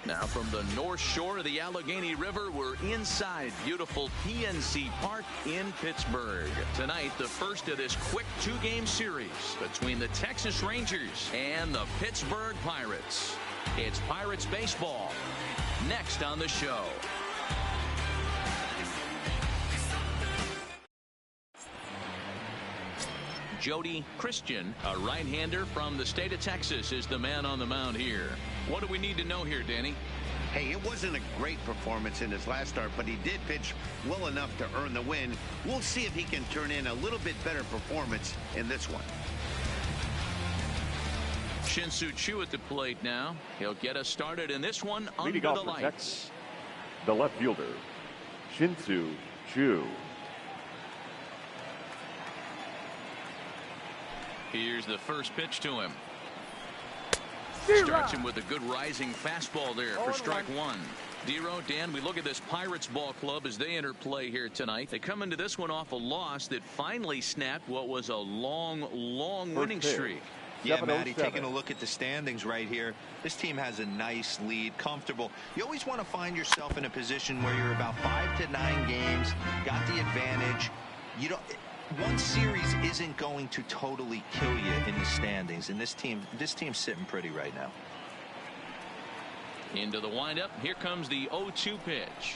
Now from the North Shore of the Allegheny River, we're inside beautiful PNC Park in Pittsburgh. Tonight, the first of this quick two-game series between the Texas Rangers and the Pittsburgh Pirates. It's Pirates baseball next on the show. Jody Christian, a right-hander from the state of Texas, is the man on the mound here. What do we need to know here, Danny? Hey, it wasn't a great performance in his last start, but he did pitch well enough to earn the win. We'll see if he can turn in a little bit better performance in this one. Shin-Soo Choo at the plate now. He'll get us started in this one under the lights. Texas, the left fielder, Shin-Soo Choo. Here's the first pitch to him. Starts him with a good rising fastball there for strike one. Dero, Dan, we look at this Pirates ball club as they enter play here tonight. They come into this one off a loss that finally snapped what was a long winning streak. Yeah, Matty, taking a look at the standings right here, this team has a nice lead, comfortable. You always want to find yourself in a position where you're about 5 to 9 games, got the advantage. You don't. One series isn't going to totally kill you in the standings, and this team's sitting pretty right now. Into the windup. Here comes the 0-2 pitch.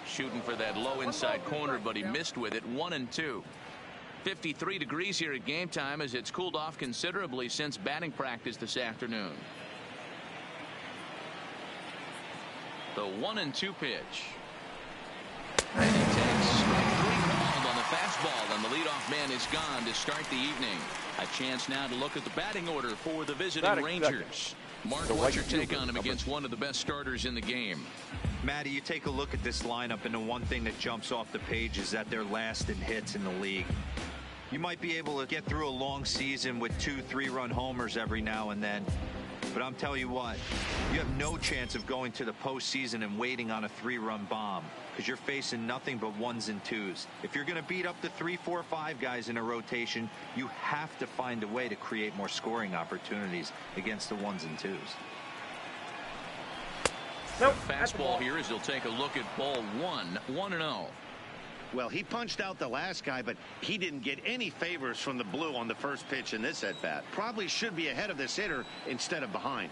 Shooting for that low inside corner, but he missed with it. 1-2. 53 degrees here at game time as it's cooled off considerably since batting practice this afternoon. The 1-2 pitch. And he takes strike three called on the fastball, and the leadoff man is gone to start the evening. A chance now to look at the batting order for the visiting Rangers. Mark, what's your take on him against one of the best starters in the game? Matty, you take a look at this lineup, and the one thing that jumps off the page is that they're last in hits in the league. You might be able to get through a long season with 2-3-run homers every now and then. But I'm telling you what, you have no chance of going to the postseason and waiting on a 3-run bomb because you're facing nothing but 1s and 2s. If you're going to beat up the 3, 4, 5 guys in a rotation, you have to find a way to create more scoring opportunities against the 1s and 2s. Fastball here as he'll take a look at ball 1-0. Well, he punched out the last guy, but he didn't get any favors from the blue on the first pitch in this at-bat. Probably should be ahead of this hitter instead of behind.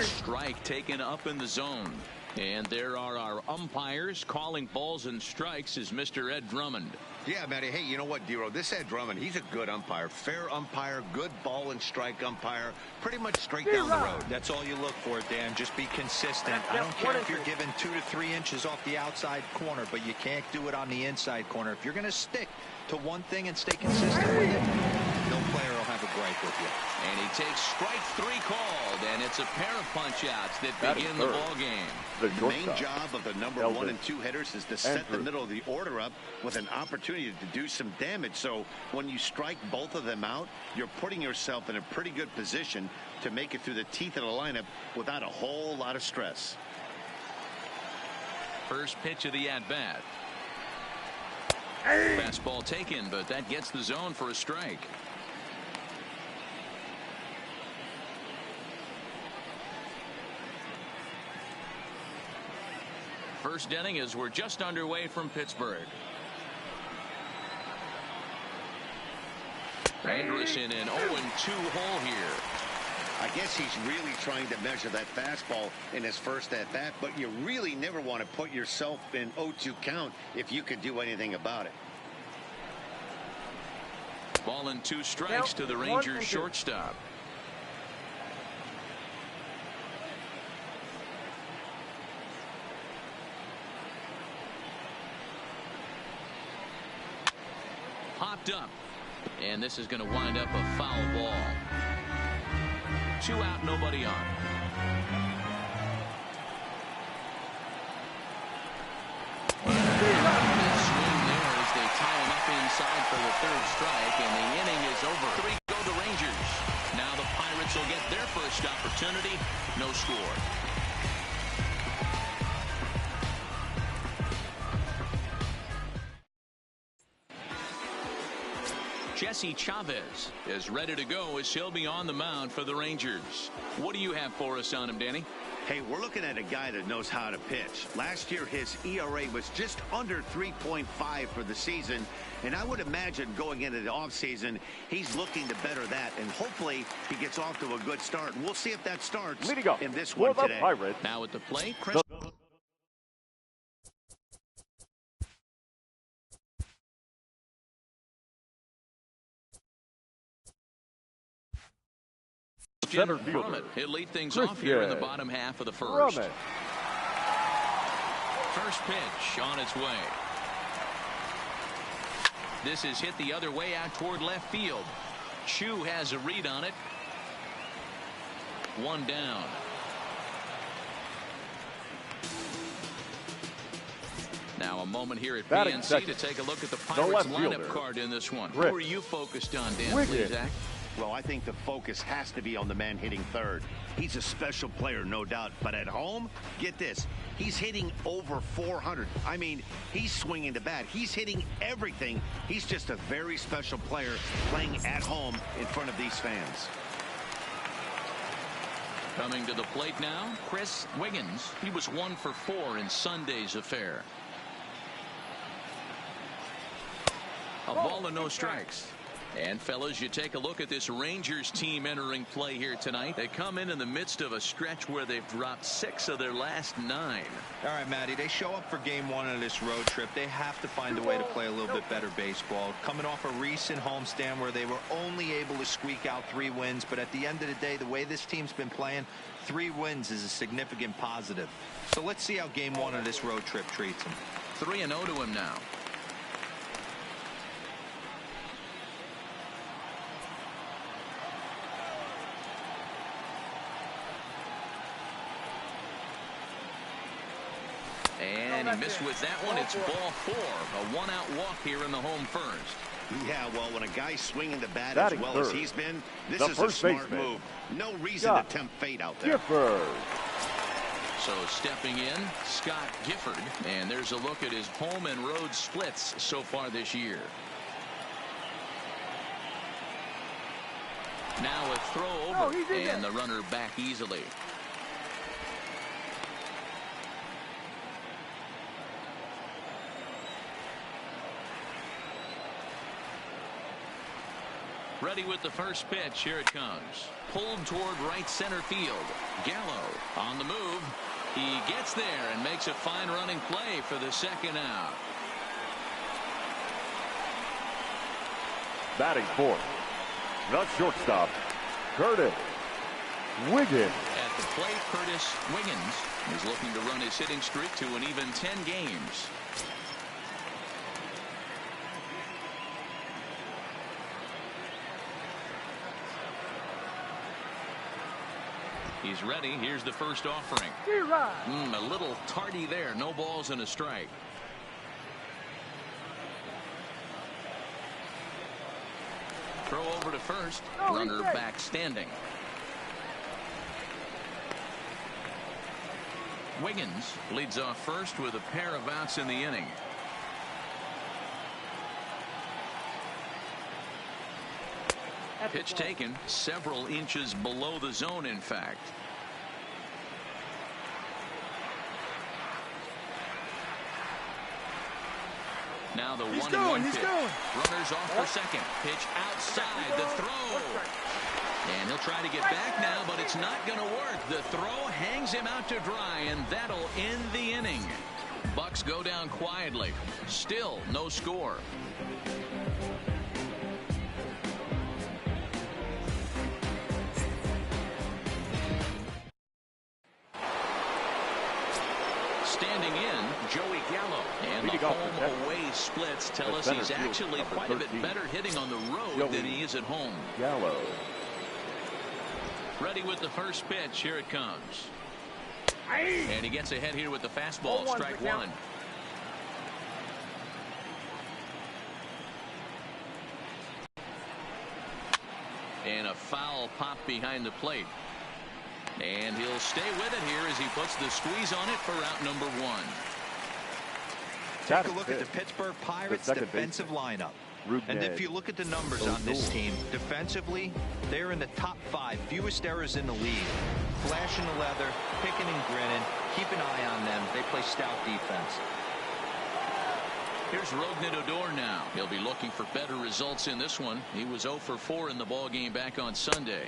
Strike taken up in the zone. And there are our umpires calling balls and strikes is Mr. Ed Drummond. Yeah, Matty. Hey, you know what, Dero? This Ed Drummond, he's a good umpire. Fair umpire, good ball and strike umpire. Pretty much straight down the road. That's all you look for, Dan. Just be consistent. I don't care if you're given 2 to 3 inches off the outside corner, but you can't do it on the inside corner. If you're going to stick to one thing and stay consistent with it, no player will have a gripe with you. And he takes strike 3 called, and it's a pair of punch-outs that begin the ball game. The main job of the number 1 and 2 hitters is to set the middle of the order up with an opportunity to do some damage. So when you strike both of them out, you're putting yourself in a pretty good position to make it through the teeth of the lineup without a whole lot of stress. First pitch of the at-bat. Fastball taken, but that gets the zone for a strike. First inning as we're just underway from Pittsburgh. Dangerous in an 0-2 hole here. I guess he's really trying to measure that fastball in his first at-bat, but you really never want to put yourself in 0-2 count if you could do anything about it. Ball and 2 strikes to the Rangers shortstop. Popped up, and this is going to wind up a foul ball. 2 out, nobody on. Swing there as they tie him up inside for the 3rd strike, and the inning is over. 3 go the Rangers. Now the Pirates will get their first opportunity. No score. Jesse Jesse Chavez is ready to go as he'll be on the mound for the Rangers. What do you have for us on him, Danny? Hey, we're looking at a guy that knows how to pitch. Last year, his ERA was just under 3.5 for the season. And I would imagine going into the offseason, he's looking to better that. And hopefully he gets off to a good start. And we'll see if that starts in this one today. Pirates. Now at the plate, Chris. Center fielder. He'll lead things off here in the bottom half of the first. First pitch on its way. This is hit the other way out toward left field. Chu has a read on it. One down. Now a moment here at PNC to take a look at the Pirates lineup card in this one. Who are you focused on, Dan? Please, Zach? Well, I think the focus has to be on the man hitting third. He's a special player, no doubt. But at home, get this, he's hitting over 400. I mean, he's swinging the bat. He's hitting everything. He's just a very special player playing at home in front of these fans. Coming to the plate now, Chris Wiggins. He was 1 for 4 in Sunday's affair. A ball and no strikes. And fellas, you take a look at this Rangers team entering play here tonight. They come in the midst of a stretch where they've dropped 6 of their last 9. All right, Matty, they show up for game 1 of this road trip. They have to find a way to play a little bit better baseball. Coming off a recent homestand where they were only able to squeak out 3 wins. But at the end of the day, the way this team's been playing, 3 wins is a significant positive. So let's see how game 1 of this road trip treats them. 3-0 to him now. And he missed with that one. It's ball 4. A 1-out walk here in the home first. Yeah, well, when a guy's swinging the bat as well as he's been, this is a smart move. No reason to tempt fate out there. So stepping in, Scott Gifford. And there's a look at his home and road splits so far this year. Now a throw over, and the runner back easily. Ready with the first pitch. Here it comes. Pulled toward right center field. Gallo on the move. He gets there and makes a fine running play for the second out. Batting fourth, the shortstop, Curtis Wiggins. At the plate, Curtis Wiggins is looking to run his hitting streak to an even 10 games. He's ready. Here's the first offering. A little tardy there. No balls and a strike. Throw over to first. Runner back standing. Wiggins leads off first with a pair of outs in the inning. Pitch taken several inches below the zone, in fact. Now the 1-1 pitch. Runners off for second. Pitch outside the throw. And he'll try to get back now, but it's not going to work. The throw hangs him out to dry, and that'll end the inning. Bucks go down quietly. Still no score. Standing in, Joey Gallo. And the home-away splits tell us he's actually quite a bit better hitting on the road than he is at home. Gallo. Ready with the first pitch. Here it comes. And he gets ahead here with the fastball. Strike 1. And a foul pop behind the plate. And he'll stay with it here as he puts the squeeze on it for out number 1. Take a look at the Pittsburgh Pirates defensive lineup. And if you look at the numbers on this team, defensively, they're in the top 5, fewest errors in the league. Flashing the leather, picking and grinning, keep an eye on them. They play stout defense. Here's Rougned Odor now. He'll be looking for better results in this one. He was 0 for 4 in the ball game back on Sunday.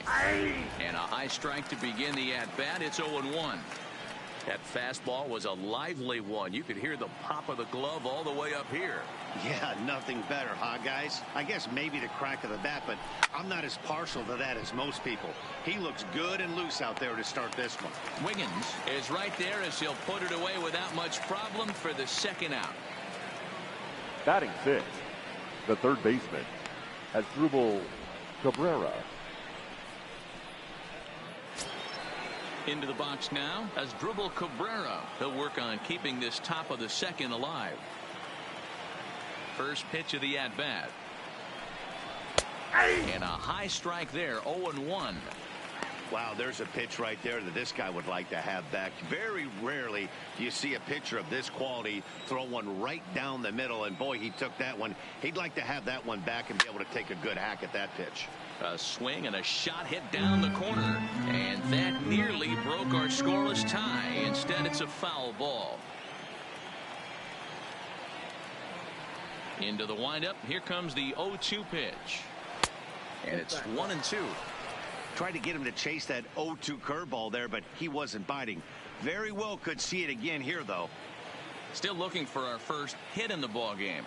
And a high strike to begin the at-bat. It's 0-1. That fastball was a lively one. You could hear the pop of the glove all the way up here. Yeah, nothing better, huh, guys? I guess maybe the crack of the bat, but I'm not as partial to that as most people. He looks good and loose out there to start this one. Wiggins is right there as he'll put it away without much problem for the second out. Batting 6, the third baseman, Asdrubal Cabrera. Into the box now, Asdrubal Cabrera. He'll work on keeping this top of the second alive. First pitch of the at-bat. And a high strike there, 0-1. Wow, there's a pitch right there that this guy would like to have back. Very rarely do you see a pitcher of this quality throw one right down the middle, and boy, he took that one. He'd like to have that one back and be able to take a good hack at that pitch. A swing and a shot hit down the corner, and that nearly broke our scoreless tie. Instead, it's a foul ball. Into the windup. Here comes the 0-2 pitch. And it's 1-2. Tried to get him to chase that 0-2 curveball there, but he wasn't biting. Very well could see it again here, though. Still looking for our first hit in the ball game.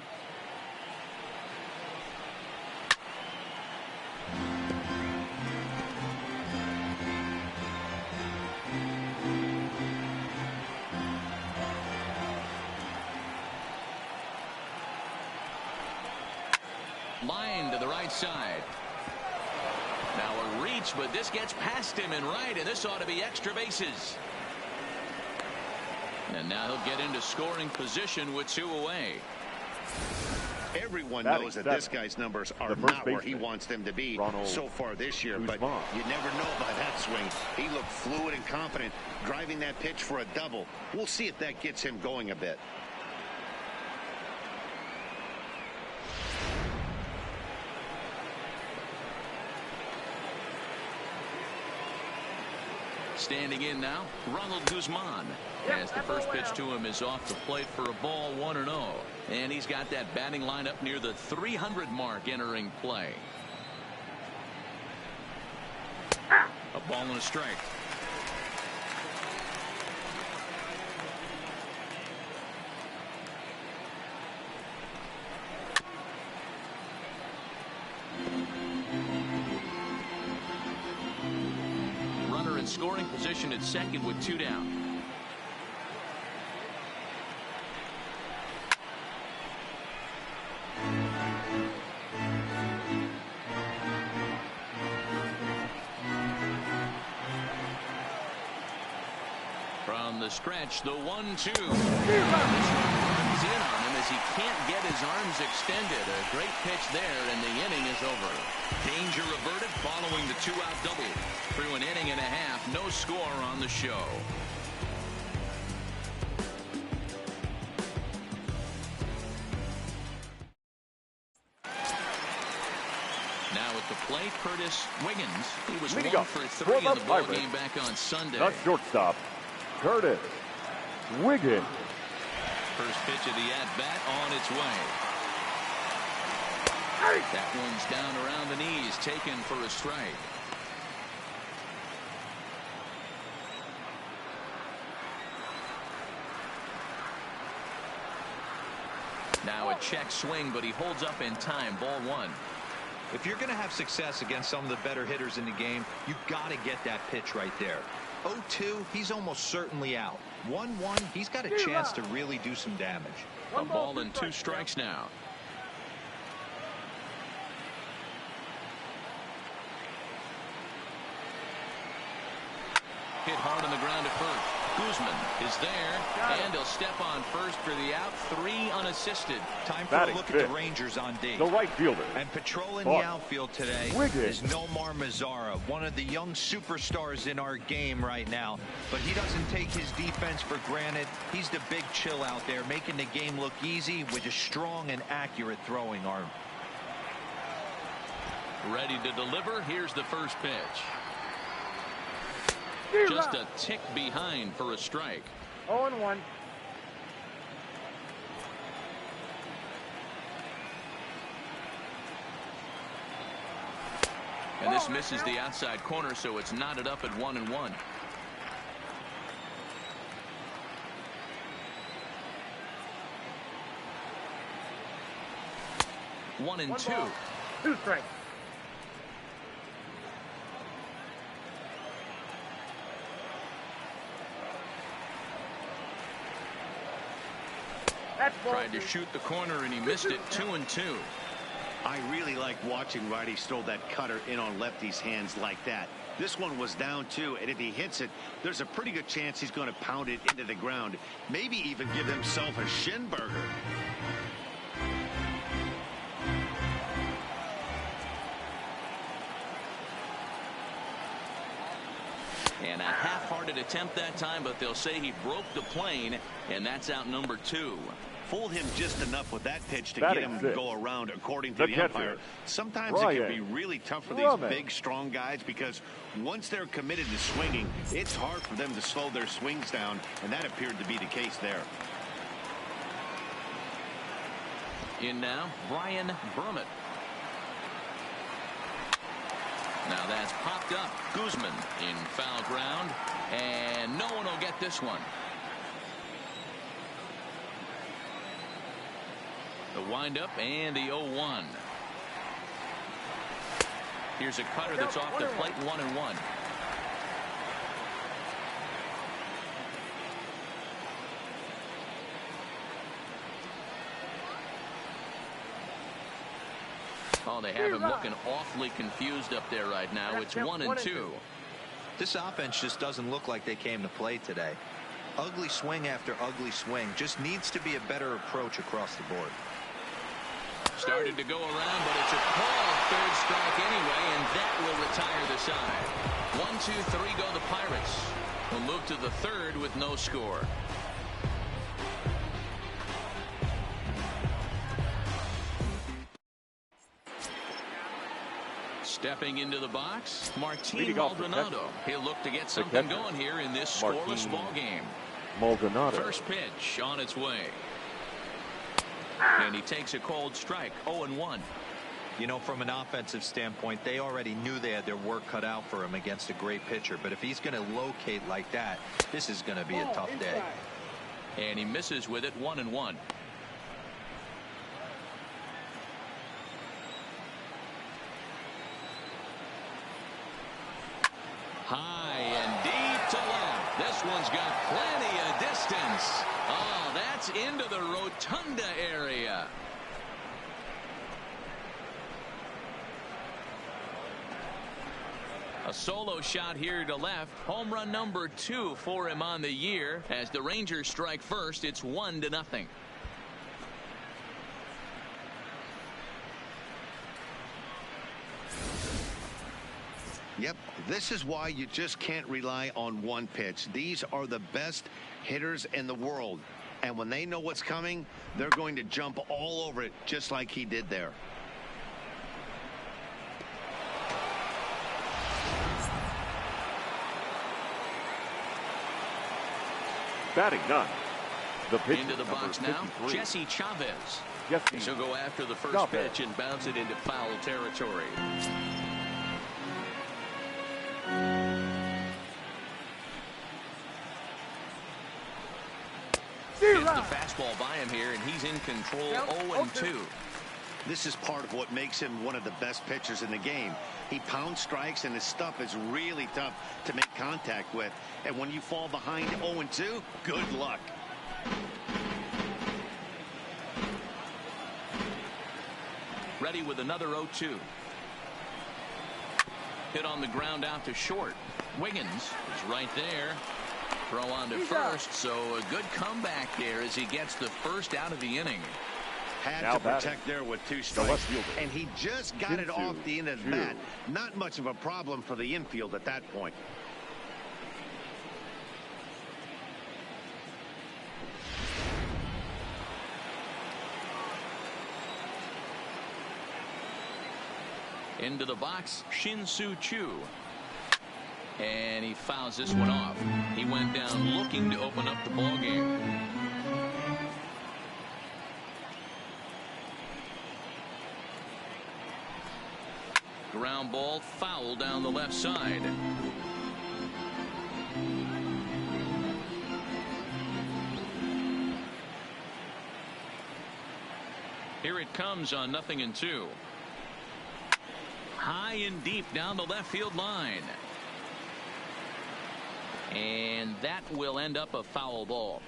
Line to the right side. Now a reach, but this gets past him and right, and this ought to be extra bases. And now he'll get into scoring position with 2 away. Everyone knows that this guy's numbers are not where he wants them to be so far this year, but you never know by that swing. He looked fluid and confident, driving that pitch for a double. We'll see if that gets him going a bit. Standing in now, Ronald Guzman. As the first pitch to him is off the plate for a ball, 1-0. And he's got that batting lineup near the 300 mark entering play. A ball and a strike. Runner in scoring position at second with 2 down. From the stretch, the 1-2. He's in on him as he can't get his arms extended. A great pitch there, and the inning is over. Danger averted following the 2-out double. Through an inning and a half, no score on the show. Now at the plate, Curtis Wiggins. He was 1 for 3 in the ball game back on Sunday. The shortstop, Curtis Wiggins. First pitch of the at-bat on its way. That one's down around the knees, taken for a strike. Now a check swing, but he holds up in time. Ball 1. If you're going to have success against some of the better hitters in the game, you've got to get that pitch right there. 0-2, he's almost certainly out. 1-1, he's got a chance to really do some damage. A ball and 2 strikes now. Hit hard on the ground at first. Guzman is there, and he'll step on first for the out. 3 unassisted. Time for a look at the Rangers on D. The right fielder. And patrolling the outfield today is Nomar Mazara, one of the young superstars in our game right now. But he doesn't take his defense for granted. He's the big chill out there, making the game look easy with a strong and accurate throwing arm. Ready to deliver. Here's the first pitch. Just a tick behind for a strike. 0-1. And this misses the outside corner, so it's knotted up at 1-1. One and two. 2 strikes. Tried to shoot the corner and he missed it. 2-2. I really like watching righties throw that cutter in on lefty's hands like that. This one was down 2, and if he hits it, there's a pretty good chance he's going to pound it into the ground. Maybe even give himself a shin burger. And a half-hearted attempt that time, but they'll say he broke the plane, and that's out number 2. Fooled him just enough with that pitch to Batting get him six. to go around, according to the catcher, umpire. Sometimes it can be really tough for these big, strong guys because once they're committed to swinging, it's hard for them to slow their swings down, and that appeared to be the case there. In now, Brian Brummett. Now that's popped up. Guzman in foul ground, and no one will get this one. The windup and the 0-1. Here's a cutter that's off the plate. 1-1. Oh, they have him looking awfully confused up there right now. It's 1-2. This offense just doesn't look like they came to play today. Ugly swing after ugly swing. Just needs to be a better approach across the board. Started to go around, but it's a called third strike anyway, and that will retire the side. 1, 2, 3 go the Pirates. We'll move to the third with no score. Stepping into the box, Martin Maldonado. He'll look to get something going here in this scoreless ball game. Maldonado. First pitch on its way. And he takes a cold strike. 0-1. You know, from an offensive standpoint, they already knew they had their work cut out for him against a great pitcher. But if he's going to locate like that, this is going to be a tough day. And he misses with it. 1-1. High and deep to left. This one's got plenty of distance. Oh, that's into the rotunda area. A solo shot here to left. Home run number 2 for him on the year. As the Rangers strike first, it's 1-0. Yep, this is why you just can't rely on one pitch. These are the best hitters in the world. And when they know what's coming, they're going to jump all over it, just like he did there. Batting 9. The pitch into the box now, Jesse Chavez. He'll go after the first pitch and bounce it into foul territory. Hits the fastball by him here, and he's in control. 0-2. This is part of what makes him one of the best pitchers in the game. He pounds strikes, and his stuff is really tough to make contact with. And when you fall behind 0-2, good luck. Ready with another 0-2. Hit on the ground out to short. Wiggins is right there. Throw on to first, so a good comeback there as he gets the first out of the inning. Had to protect there with 2 strikes, and he just got it off the end of the bat. Not much of a problem for the infield at that point. Into the box, Shin-Soo Choo. And he fouls this one off. He went down looking to open up the ball game. Ground ball, foul down the left side. Here it comes on 0-2. High and deep down the left field line. And that will end up a foul ball.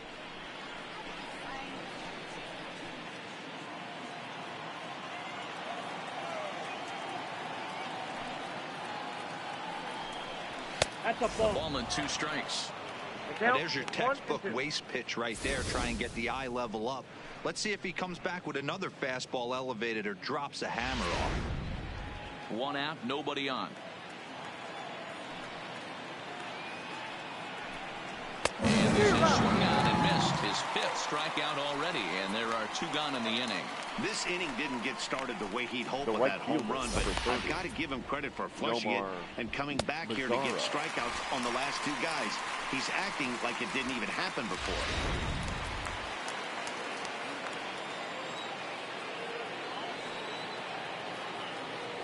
That's a ball. Ball and 2 strikes. There's your textbook waste pitch right there. Try and get the eye level up. Let's see if he comes back with another fastball elevated or drops a hammer off. 1 out, nobody on. And this is swung on and missed. His 5th strikeout already, and there are 2 gone in the inning. This inning didn't get started the way he'd hoped with that home run, but I've got to give him credit for flushing it and coming back here to get strikeouts on the last 2 guys. He's acting like it didn't even happen before.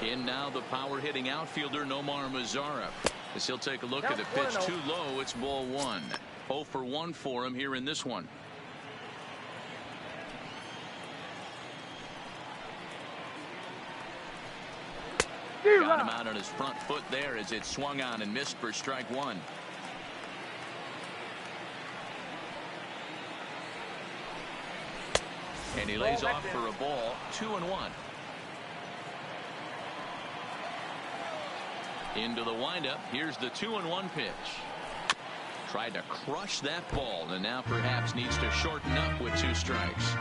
In now the power hitting outfielder Nomar Mazara, as he'll take a look at the pitch. Too low. It's ball 1. 0 for 1 for him here in this one. Got him out on his front foot there as it swung on and missed for strike 1. And he lays off for a ball. 2-1. Into the windup. Here's the 2-1 pitch. Tried to crush that ball, and now perhaps needs to shorten up with 2 strikes.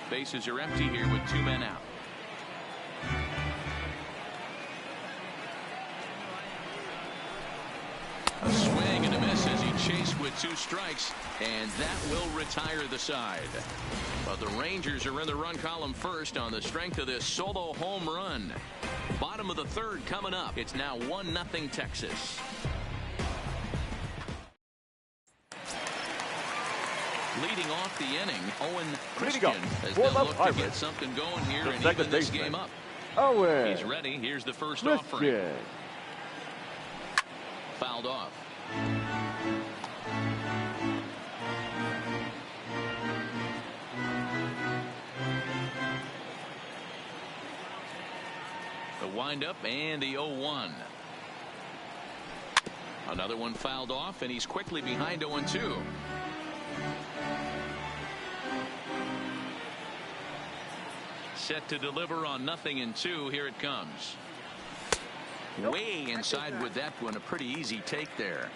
Bases are empty here with 2 men out. A swing and a miss as he chased with 2 strikes, and that will retire the side. But the Rangers are in the run column first on the strength of this solo home run. Bottom of the 3rd coming up. It's now 1-0 Texas. Leading off the inning, Owen Christian as they look to get something going here and even this game up. He's ready. Here's the first offering. Fouled off. The windup and the 0-1. Another one fouled off, and he's quickly behind 0-2. Set to deliver on 0-2. Here it comes. Way inside with that one. A pretty easy take there.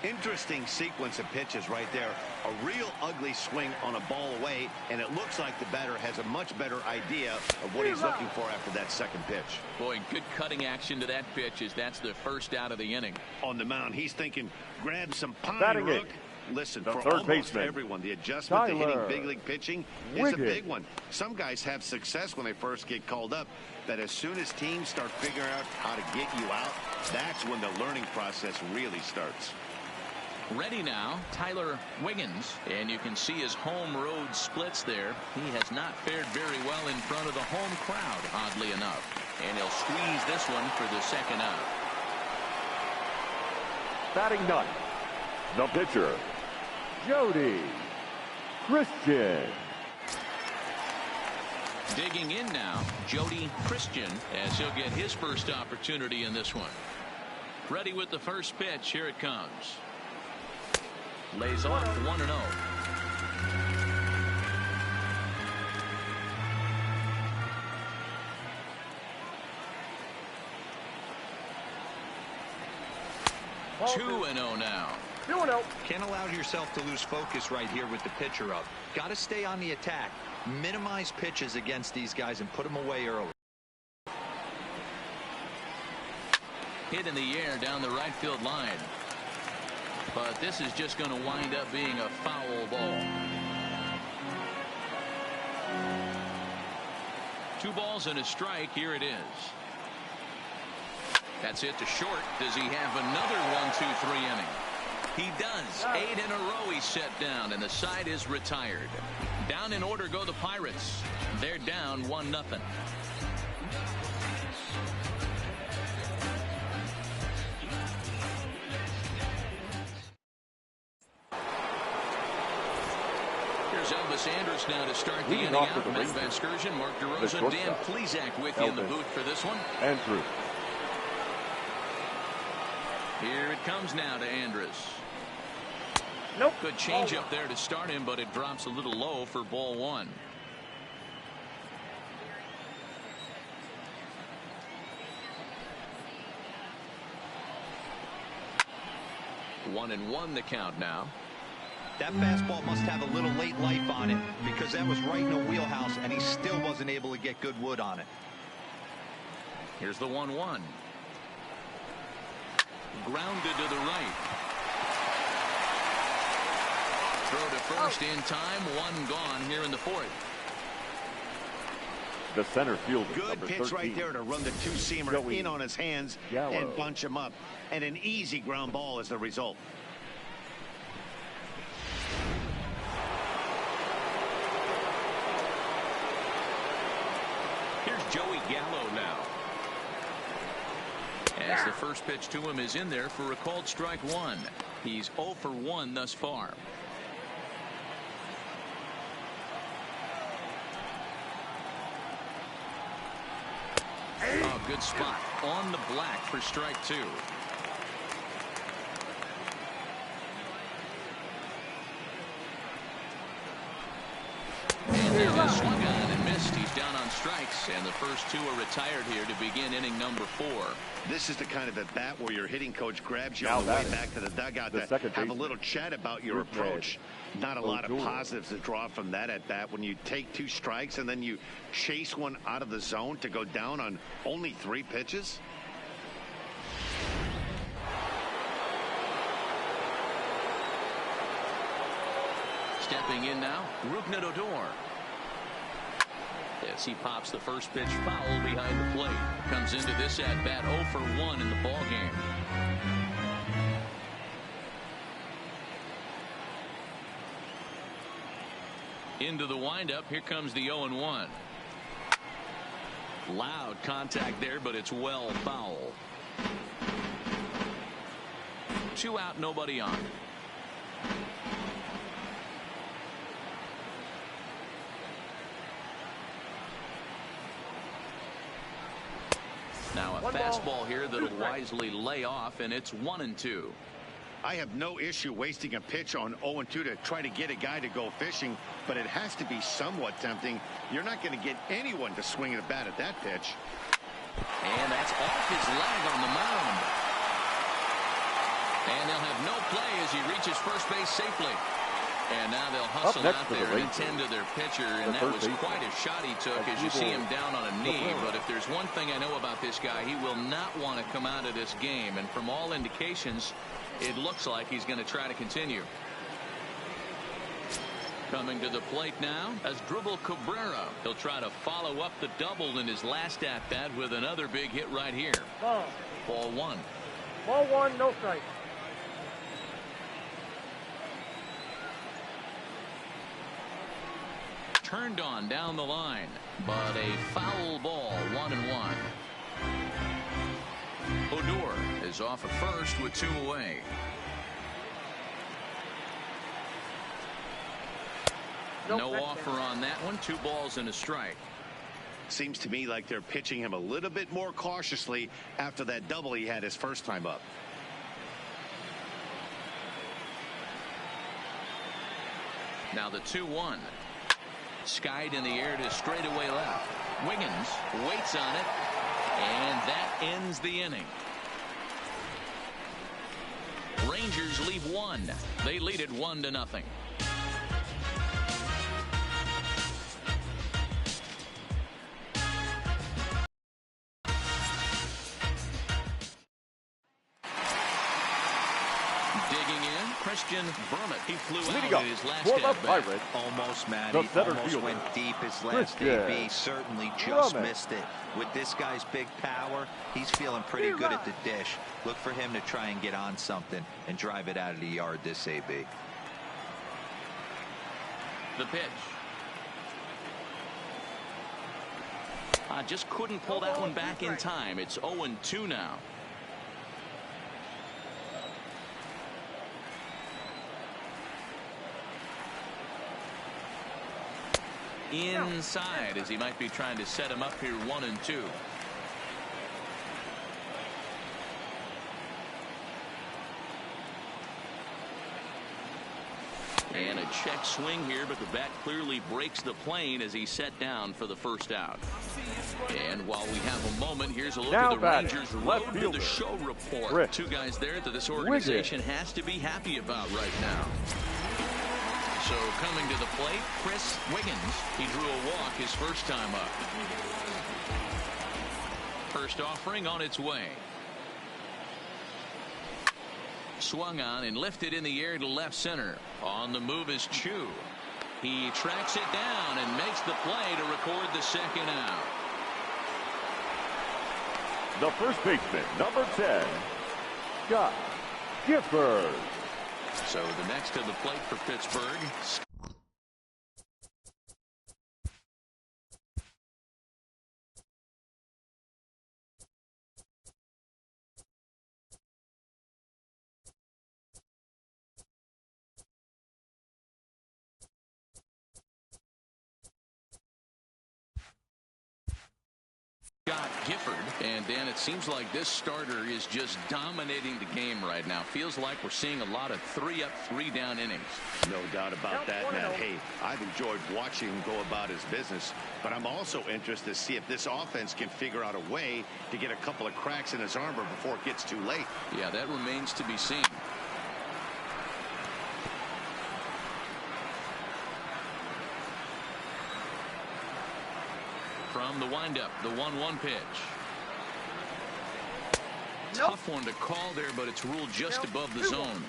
Interesting sequence of pitches right there. A real ugly swing on a ball away, and it looks like the batter has a much better idea of what he's looking for after that second pitch. Boy, good cutting action to that pitch as that's the first out of the inning. On the mound, he's thinking, grab some pine rook. Listen, for almost everyone, the adjustment to hitting big league pitching is a big one. Some guys have success when they first get called up, but as soon as teams start figuring out how to get you out, that's when the learning process really starts. Ready now, Tyler Wiggins, and you can see his home road splits there. He has not fared very well in front of the home crowd, oddly enough, and he'll squeeze this one for the 2nd out. Batting 9, the pitcher, Jody Christian. Digging in now, Jody Christian, as he'll get his first opportunity in this one. Ready with the first pitch. Here it comes. Lays off 1-0. Ball 2-0 now. 2-0. Can't allow yourself to lose focus right here with the pitcher up. Got to stay on the attack. Minimize pitches against these guys and put them away early. Hit in the air down the right field line. But this is just going to wind up being a foul ball. 2 balls and a strike. Here it is. That's it to short. Does he have another 1-2-3 inning? He does. 8 in a row he's set down, and the side is retired. Down in order go the Pirates. They're down 1-0. Here's Elvis Andrus now to start the inning out. Matt Vasgersian, Mark DeRosa, Dan Plesac with you in the booth for this one. Andrew. Here it comes now to Andrus. Nope. Good change up there to start him, but it drops a little low for ball 1. One and one the count now. That fastball must have a little late life on it, because that was right in the wheelhouse and he still wasn't able to get good wood on it. Here's the 1-1. Grounded to the right. Throw to first in time. 1 gone here in the 4th. The center fielder. Good pitch 13. right there to run the 2-seamer in on his hands Gallo. and bunch him up. And an easy ground ball as the result. Here's Joey Gallo now. As the first pitch to him is in there for a called strike 1. He's 0 for 1 thus far. Oh, good spot on the black for strike 2. And there goes swung on and missed. He's down on strikes, and the first 2 are retired here to begin inning number 4. This is the kind of at bat where your hitting coach grabs you on the way back to the dugout to have a little chat about your approach. Not a lot of positives to draw from that at bat when you take 2 strikes and then you chase one out of the zone to go down on only 3 pitches. Stepping in now, Rougned Odor. As he pops the first pitch foul behind the plate. Comes into this at bat 0 for 1 in the ball game. Into the windup. Here comes the 0-1. Loud contact there, but it's well foul. 2 out, nobody on. Now a fastball here that'll wisely lay off, and it's 1-2. I have no issue wasting a pitch on 0-2 to try to get a guy to go fishing, but it has to be somewhat tempting. You're not going to get anyone to swing at a bat at that pitch. And that's off his leg on the mound. And they'll have no play as he reaches first base safely. And now they'll hustle out there and attend to their pitcher, and that was quite a shot he took as you see him down on a knee. But if there's one thing I know about this guy, he will not want to come out of this game. And from all indications, it looks like he's going to try to continue. Coming to the plate now as Dribble Cabrera. He'll try to follow up the double in his last at-bat with another big hit right here. Ball 1. Ball 1, no strike. Turned on down the line, but a foul ball. 1-1. Odor is off at first with 2 away. No offer on that one. 2 balls and a strike. Seems to me like they're pitching him a little bit more cautiously after that double he had his first time up. Now the 2-1. Skied in the air to straightaway left. Wiggins waits on it, and that ends the inning. Rangers leave 1. They lead it 1-0. Digging in, Christian Vermette. He flew Leading out up in his last for the at-bat. Pirates, Almost, Matt. the He center almost fielder, went deep his last Christian AB. Certainly just Vermette. missed it. With this guy's big power, he's feeling pretty good at the dish. Look for him to try and get on something and drive it out of the yard this AB. The pitch. Just couldn't pull that one back in time. It's 0-2 now. Inside, as he might be trying to set him up here, 1-2. And a check swing here, but the bat clearly breaks the plane as he's set down for the first out. And while we have a moment, here's a look Now at the batting, Rangers' left road to fielder, the show report. Rick Two guys there that this organization has to be happy about right now. So coming to the plate, Chris Wiggins. He drew a walk his first time up. First offering on its way. Swung on and lifted in the air to left center. On the move is Chu. He tracks it down and makes the play to record the second out. The first baseman, number 10, Scott Gifford. So the next to the plate for Pittsburgh. Scott Gifford. And Dan, it seems like this starter is just dominating the game right now. Feels like we're seeing a lot of 3-up, 3-down innings. No doubt about that, Matt. Hey, I've enjoyed watching him go about his business, but I'm also interested to see if this offense can figure out a way to get a couple of cracks in his armor before it gets too late. Yeah, that remains to be seen. From the windup, the 1-1 pitch. Tough one to call there, but it's ruled just above the zone.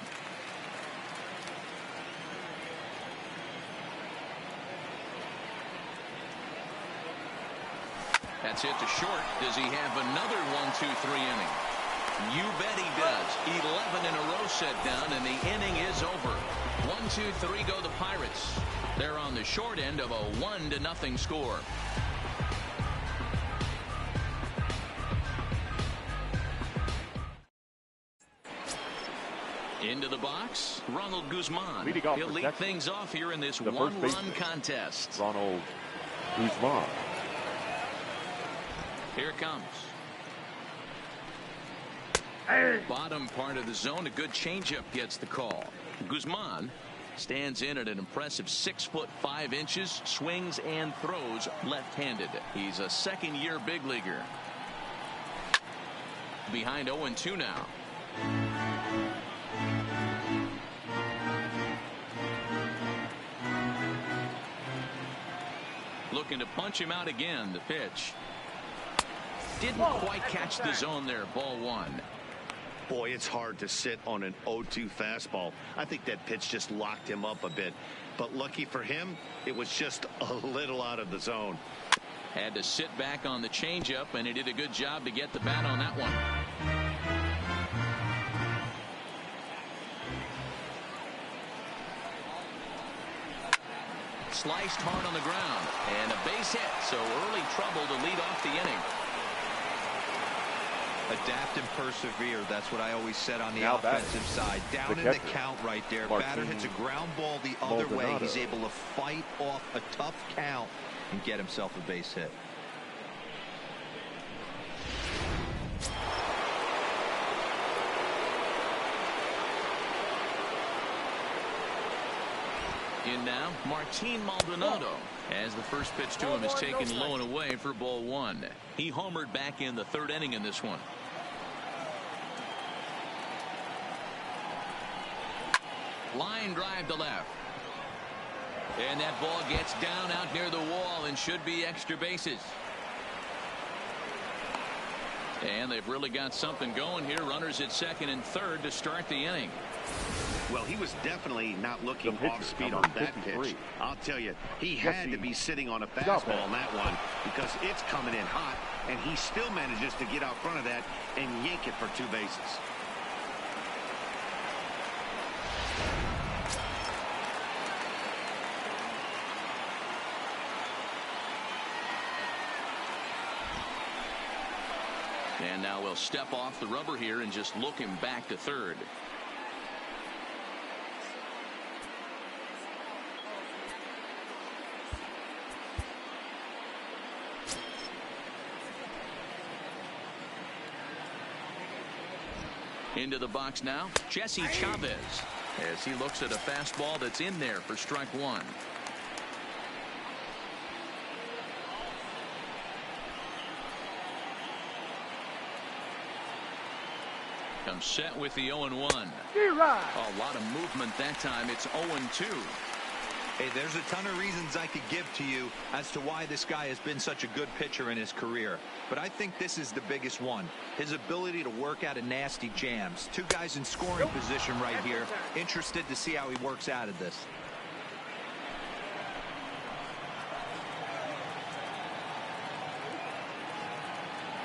That's it to short. Does he have another 1-2-3 inning? You bet he does. 11 in a row set down, and the inning is over. 1-2-3 go the Pirates. They're on the short end of a 1-0 score. Into the box, Ronald Guzman. He'll lead things off here in this one-run contest. Ronald Guzman. Here it comes. Bottom part of the zone, a good changeup gets the call. Guzman stands in at an impressive 6'5", swings and throws left-handed. He's a second-year big leaguer. Behind 0-2 now. Looking to punch him out again. The pitch didn't quite catch the zone there. Ball 1. Boy, it's hard to sit on an 0-2 fastball. I think that pitch just locked him up a bit. But lucky for him, it was just a little out of the zone. Had to sit back on the changeup, and he did a good job to get the bat on that one. Sliced hard on the ground, and a base hit, so early trouble to lead off the inning. Adapt and persevere. That's what I always said on the offensive side. Down in the count right there. Batter hits a ground ball the other way. He's able to fight off a tough count and get himself a base hit. In now, Martin Maldonado, as the first pitch to him is taken low and away for ball 1. He homered back in the 3rd inning in this one. Line drive to left. And that ball gets down out near the wall and should be extra bases. And they've really got something going here. Runners at second and third to start the inning. Well, he was definitely not looking off speed on that pitch. I'll tell you, he had to be sitting on a fastball on that one because it's coming in hot, and he still manages to get out front of that and yank it for 2 bases. And now we'll step off the rubber here and just look him back to third. Into the box now, Jesse Chavez, as he looks at a fastball that's in there for strike 1. Comes set with the 0-1. A lot of movement that time. It's 0-2. Hey, there's a ton of reasons I could give to you as to why this guy has been such a good pitcher in his career. But I think this is the biggest one. His ability to work out of nasty jams. 2 guys in scoring position right here. Interested to see how he works out of this.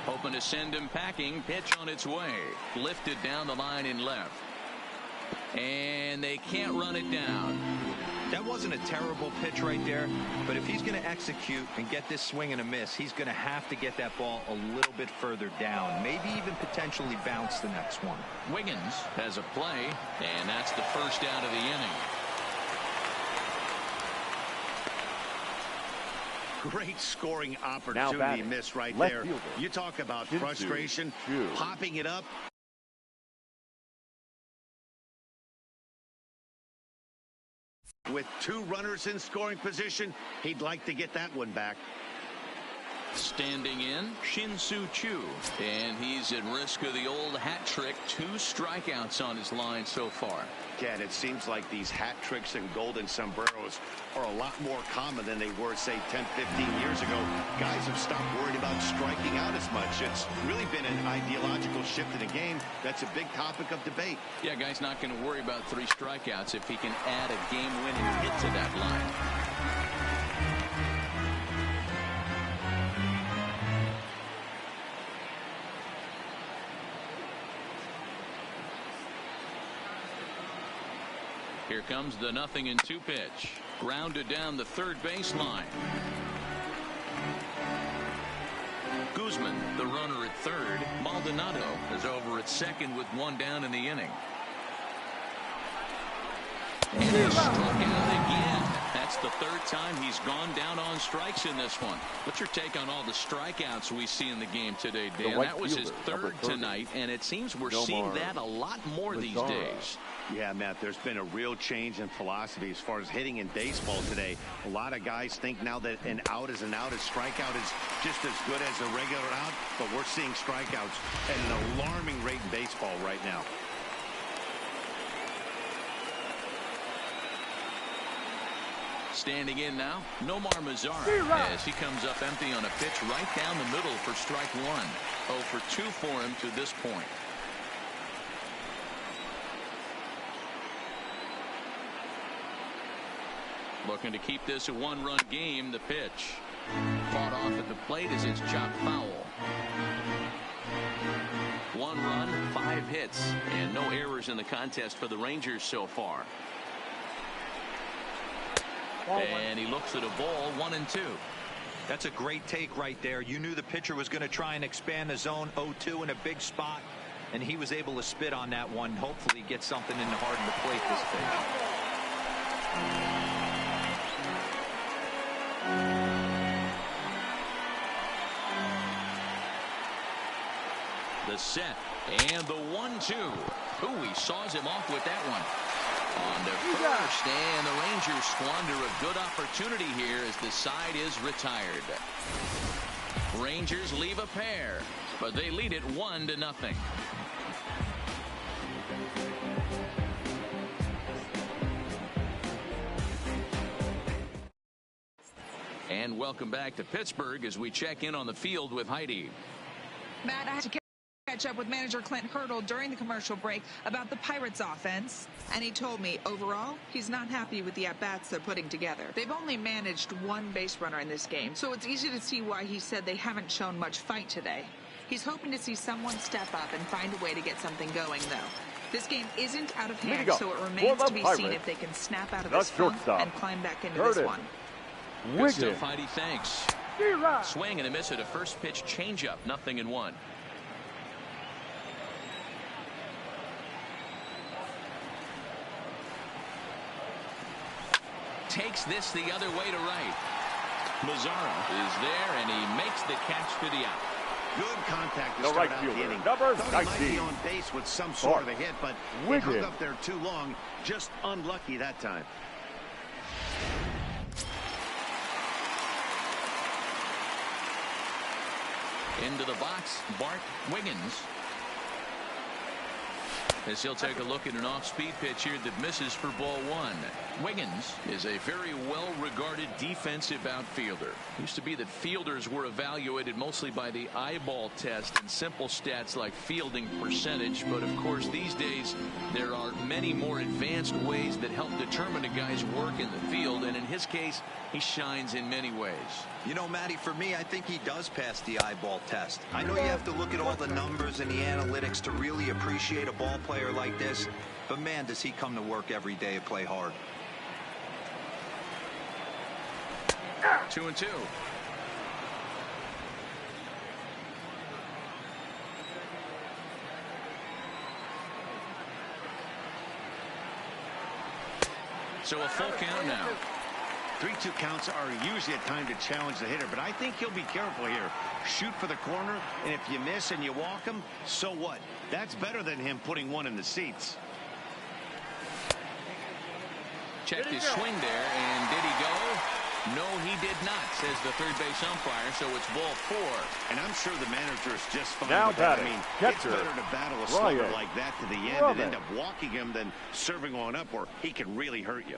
Hoping to send him packing. Pitch on its way. Lifted down the line in left. And they can't run it down. That wasn't a terrible pitch right there, but if he's going to execute and get this swing and a miss, he's going to have to get that ball a little bit further down, maybe even potentially bounce the next one. Wiggins has a play, and that's the first out of the inning. Great scoring opportunity miss right there. You talk about frustration, popping it up. With 2 runners in scoring position, he'd like to get that one back. Standing in, Shin-Soo Choo, and he's at risk of the old hat trick. 2 strikeouts on his line so far. Ken, it seems like these hat tricks and golden sombreros are a lot more common than they were, say, 10, 15 years ago. Guys have stopped worrying about striking out as much. It's really been an ideological shift in the game. That's a big topic of debate. Yeah, guy's not going to worry about 3 strikeouts if he can add a game-winning hit to that line. Here comes the 0-2 pitch. Grounded down the third baseline. Guzman, the runner at third. Maldonado is over at second with 1 down in the inning. And he struck out again. That's the 3rd time he's gone down on strikes in this one. What's your take on all the strikeouts we see in the game today, Dan? That was his 3rd tonight, and it seems we're seeing that a lot more these days. Yeah, Matt, there's been a real change in philosophy as far as hitting in baseball today. A lot of guys think now that an out is an out, a strikeout is just as good as a regular out, but we're seeing strikeouts at an alarming rate in baseball right now. Standing in now, Nomar Mazara, as he comes up empty on a pitch right down the middle for strike 1. 0 for 2 for him to this point. Looking to keep this a 1-run game. The pitch fought off at the plate as it's chopped foul. 1 run, 5 hits, and no errors in the contest for the Rangers so far. And he looks at a ball, 1-2. That's a great take right there. You knew the pitcher was going to try and expand the zone. 0-2 in a big spot, and he was able to spit on that one. Hopefully get something in the heart of the plate this pitch. The set and the 1-2. Ooh, he saws him off with that one. On to first, and the Rangers squander a good opportunity here as the side is retired. Rangers leave a pair, but they lead it 1-0. And welcome back to Pittsburgh as we check in on the field with Heidi. Matt, I had to Catch up with manager Clint Hurdle during the commercial break about the Pirates offense, and he told me overall he's not happy with the at-bats they're putting together. They've only managed one base runner in this game, so it's easy to see why he said they haven't shown much fight today. He's hoping to see someone step up and find a way to get something going, though. This game isn't out of hand, so it remains to be seen if they can snap out of this funk and climb back into this one. Good stuff, Heidi. Thanks. Swing and a miss at a first pitch changeup. 0-1. Takes this the other way to right. Mazzara is there, and he makes the catch for the out. Good contact to start out the inning. Number Thought 19. he might be on base with some sort of a hit, but he hung up there too long. Just unlucky that time. Into the box, Bart Wiggins. As he'll take a look at an off-speed pitch here that misses for ball one. Wiggins is a very well-regarded defensive outfielder. Used to be that fielders were evaluated mostly by the eyeball test and simple stats like fielding percentage. But of course, these days, there are many more advanced ways that help determine a guy's work in the field. And in his case, he shines in many ways. You know, Matty, for me, I think he does pass the eyeball test. I know you have to look at all the numbers and the analytics to really appreciate a ball player like this, but man, does he come to work every day and play hard. 2-2. So a full count now. 3-2 counts are usually a time to challenge the hitter, but I think he'll be careful here. Shoot for the corner, and if you miss and you walk him, so what? That's better than him putting one in the seats. Checked his swing there, and did he go? No, he did not, says the third base umpire, so it's ball four. And I'm sure the manager is just fine now with that. I batting, mean, catcher, it's better to battle a slugger like that to the end and end up walking him than serving one up where he can really hurt you.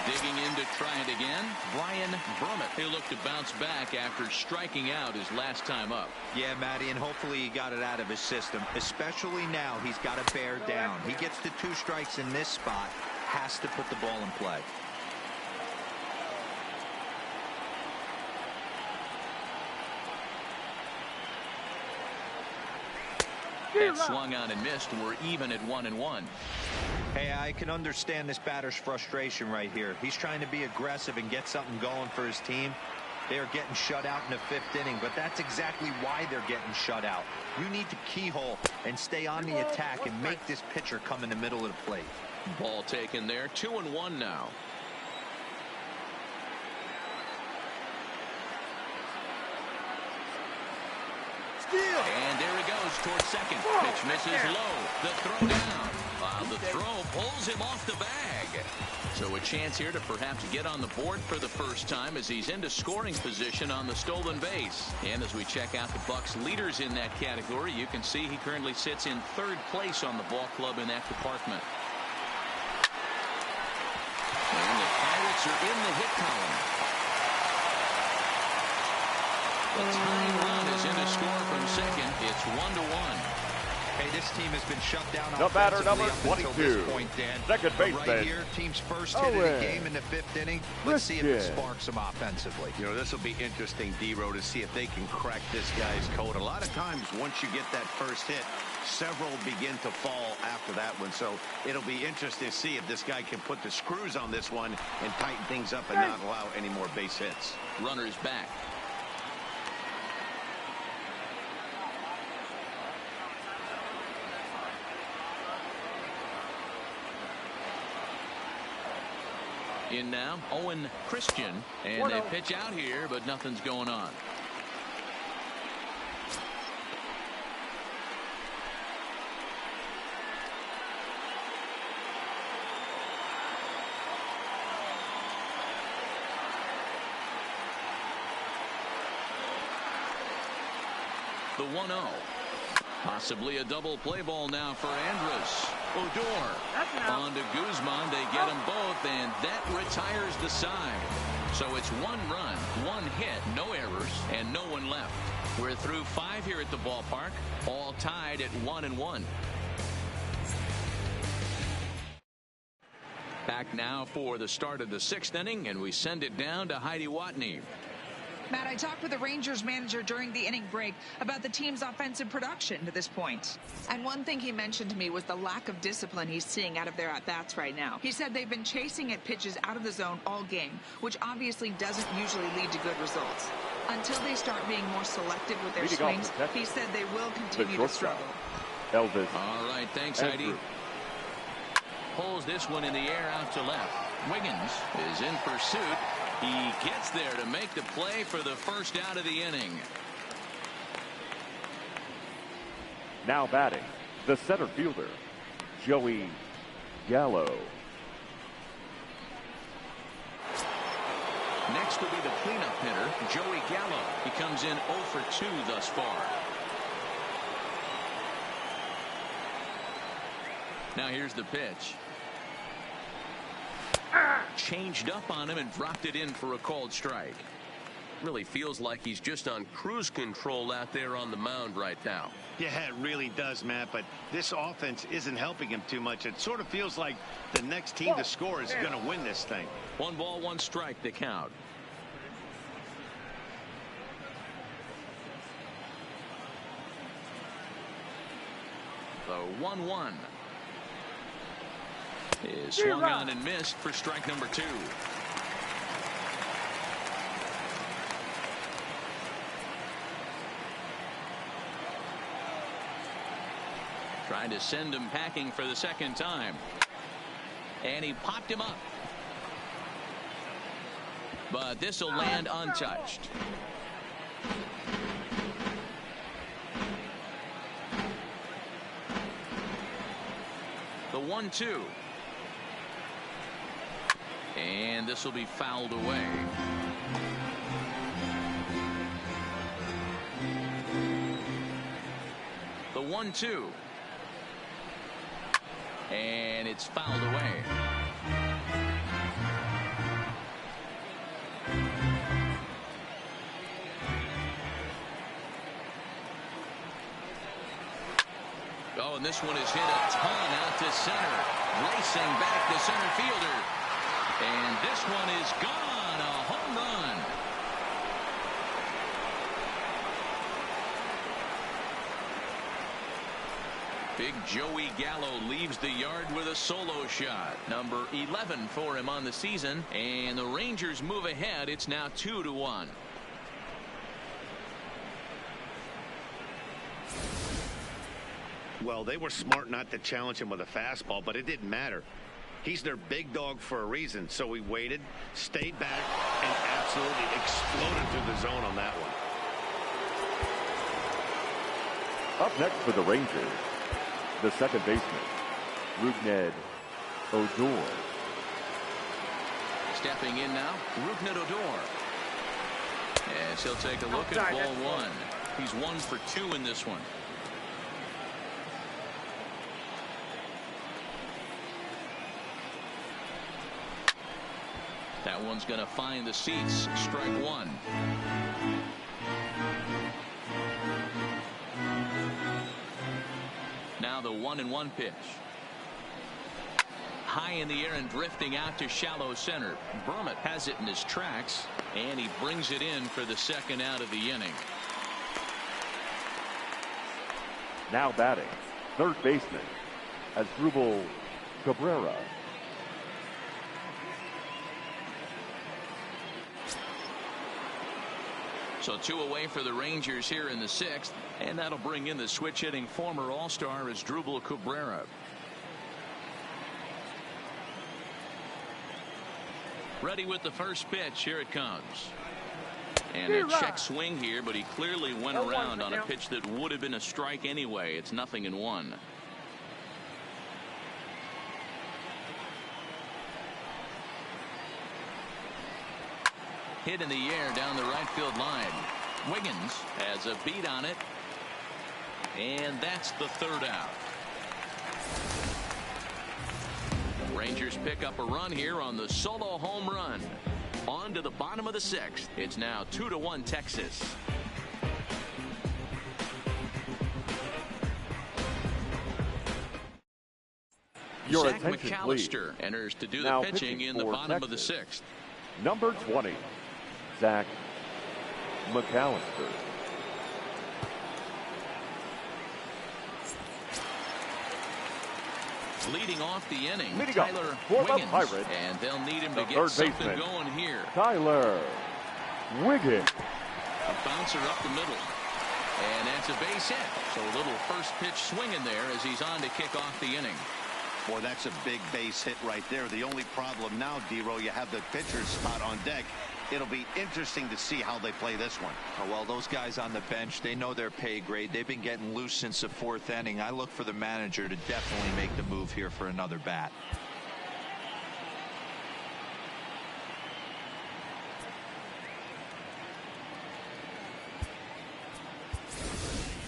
Digging in to try it again, Brian Brummett. He'll look to bounce back after striking out his last time up. Yeah, Matty, and hopefully he got it out of his system. Especially now, he's got to bear down. He gets to 2 strikes in this spot, has to put the ball in play. That swung on and missed. We're even at 1-1. Hey, I can understand this batter's frustration right here. He's trying to be aggressive and get something going for his team. They are getting shut out in the 5th inning, but that's exactly why they're getting shut out. You need to keyhole and stay on the attack and make this pitcher come in the middle of the plate. Ball taken there. 2-1 now. And there he goes towards second. Pitch misses low. The throw down. The throw pulls him off the bag. So a chance here to perhaps get on the board for the first time as he's into scoring position on the stolen base. And as we check out the Bucks leaders in that category, you can see he currently sits in 3rd place on the ball club in that department. And the Pirates are in the hit column. The tying run is in to score from second. It's 1-1. Hey, this team has been shut down The batter, offensively number up until 22, this point, Dan. second But baseman. right here, team's first hit of the game in the 5th inning. Let's see if it sparks them offensively. You know, this will be interesting, D-Row, to see if they can crack this guy's code. A lot of times, once you get that first hit, several begin to fall after that one. So it'll be interesting to see if this guy can put the screws on this one and tighten things up and not allow any more base hits. Runners back. In now, Owen Christian, and they pitch out here, but nothing's going on. The 1-0. Possibly a double play ball now for Andrus. Odor on to Guzman. They get them both, and that retires the side. So it's 1 run, 1 hit, no errors, and no one left. We're through 5 here at the ballpark, all tied at 1-1. Back now for the start of the 6th inning, and we send it down to Heidi Watney. Matt, I talked with the Rangers manager during the inning break about the team's offensive production to this point. And one thing he mentioned to me was the lack of discipline he's seeing out of their at-bats right now. He said they've been chasing at pitches out of the zone all game, which obviously doesn't usually lead to good results. Until they start being more selective with their swings, he said they will continue to struggle. Elvis. All right, thanks, Heidi. Pulls this one in the air out to left. Wiggins is in pursuit. He gets there to make the play for the first out of the inning. Now batting, the center fielder, Joey Gallo. Next will be the cleanup hitter, Joey Gallo. He comes in 0 for 2 thus far. Now here's the pitch. Changed up on him and dropped it in for a called strike. Really feels like he's just on cruise control out there on the mound right now. Yeah, it really does, Matt, but this offense isn't helping him too much. It sort of feels like the next team to score is going to win this thing. 1 ball, 1 strike to count. The 1-1 is swung on and missed for strike number 2. Trying to send him packing for the second time. And he popped him up. But this will land untouched. The 1-2. And this will be fouled away. The 1-2. And it's fouled away. Oh, and this one is hit a ton out to center. Racing back to center fielder. And this one is gone. A home run. Big Joey Gallo leaves the yard with a solo shot. Number 11 for him on the season. And the Rangers move ahead. It's now 2-1. Well, they were smart not to challenge him with a fastball, but it didn't matter. He's their big dog for a reason, so he waited, stayed back, and absolutely exploded through the zone on that one. Up next for the Rangers, the second baseman, Rougned Odor. Stepping in now, Rougned Odor. As he'll take a look at ball 1. He's 1 for 2 in this one. That one's going to find the seats. Strike 1. Now the 1-1 pitch. High in the air and drifting out to shallow center. Bermott has it in his tracks, and he brings it in for the second out of the inning. Now batting, third baseman, Asdrubal Cabrera. So 2 away for the Rangers here in the 6th, and that'll bring in the switch hitting former All-Star Asdrubal Cabrera. Ready with the first pitch. Here it comes. And a check swing here, but he clearly went around on a pitch that would have been a strike anyway. It's 0-1. Hit in the air down the right field line. Wiggins has a beat on it. And that's the third out. Rangers pick up a run here on the solo home run. On to the bottom of the 6th. It's now 2-1 Texas. Your Zach attention, McAllister please. enters to do Now the pitching in the for bottom of the Texas, 6th. number 20, Zach McAllister. Leading off the inning, Leading up Tyler for the Wiggins, Pirates, and they'll need him the to get third something baseman, going here. Tyler Wiggins. A bouncer up the middle, and that's a base hit. So a little first pitch swinging there as he's on to kick off the inning. Boy, that's a big base hit right there. The only problem now, D-Row, you have the pitcher's spot on deck. It'll be interesting to see how they play this one. Oh, well, those guys on the bench, they know their pay grade. They've been getting loose since the 4th inning. I look for the manager to definitely make the move here for another bat.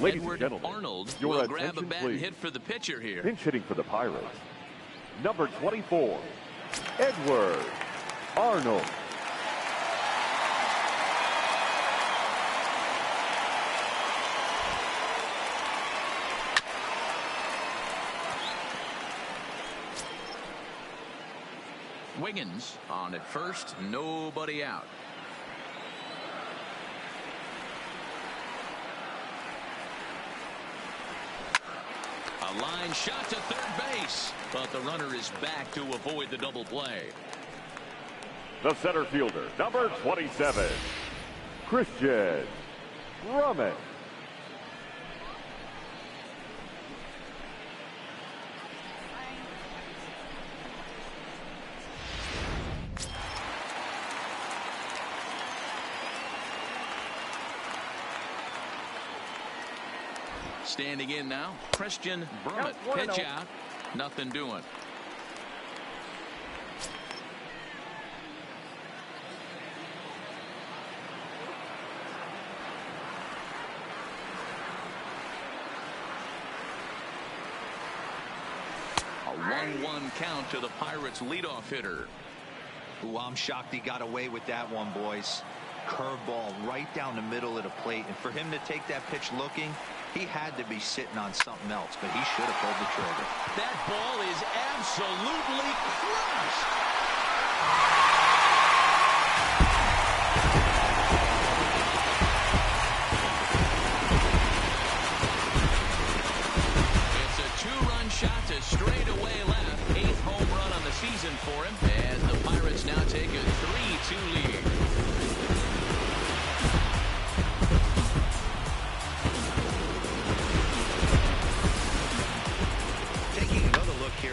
Ladies Edward and gentlemen, Arnold your will grab a attention, bat please. and hit for the pitcher here. Pinch hitting for the Pirates, number 24, Edward Arnold. Wiggins on at first, nobody out. A line shot to third base, but the runner is back to avoid the double play. The center fielder, number 27, Christian Drummond. Standing in now, Christian Drummond. Pitch out, nothing doing. A 1-1 count to the Pirates leadoff hitter. Ooh, I'm shocked he got away with that one, boys. Curveball right down the middle of the plate, and for him to take that pitch looking, he had to be sitting on something else, but he should have pulled the trigger. That ball is absolutely crushed. It's a 2-run shot to straightaway left. 8th home run on the season for him, as the Pirates now take a 3-2 lead.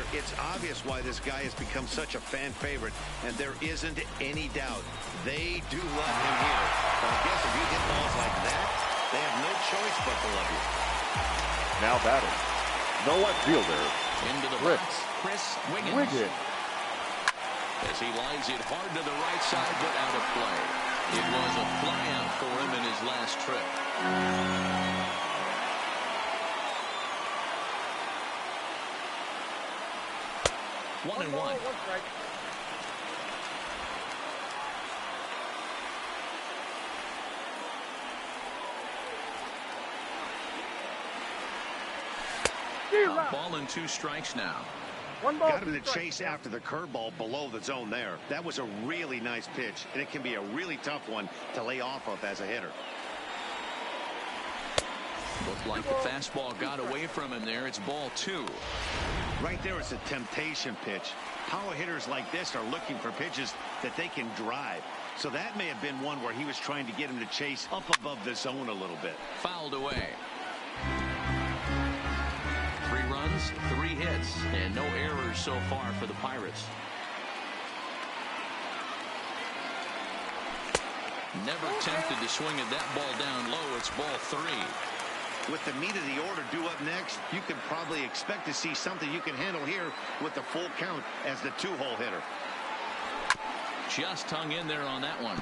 It's obvious why this guy has become such a fan favorite, and there isn't any doubt they do love him here. But I guess if you hit balls like that, they have no choice but to love you. Now batting, the left fielder, into the box, Chris Wiggins. As he lines it hard to the right side, but out of play. It was a flyout for him in his last trip. 1-1. Ball and 2 strikes now. Got him to chase after the curveball below the zone there. That was a really nice pitch, and it can be a really tough one to lay off of as a hitter. Looked like the fastball got away from him there. It's ball 2. Right there, it's a temptation pitch. Power hitters like this are looking for pitches that they can drive. So that may have been one where he was trying to get him to chase up above the zone a little bit. Fouled away. 3 runs, 3 hits, and no errors so far for the Pirates. Never tempted to swing at that ball down low. It's ball 3. With the meat of the order due up next, you can probably expect to see something you can handle here with the full count as the 2-hole hitter. Just hung in there on that one.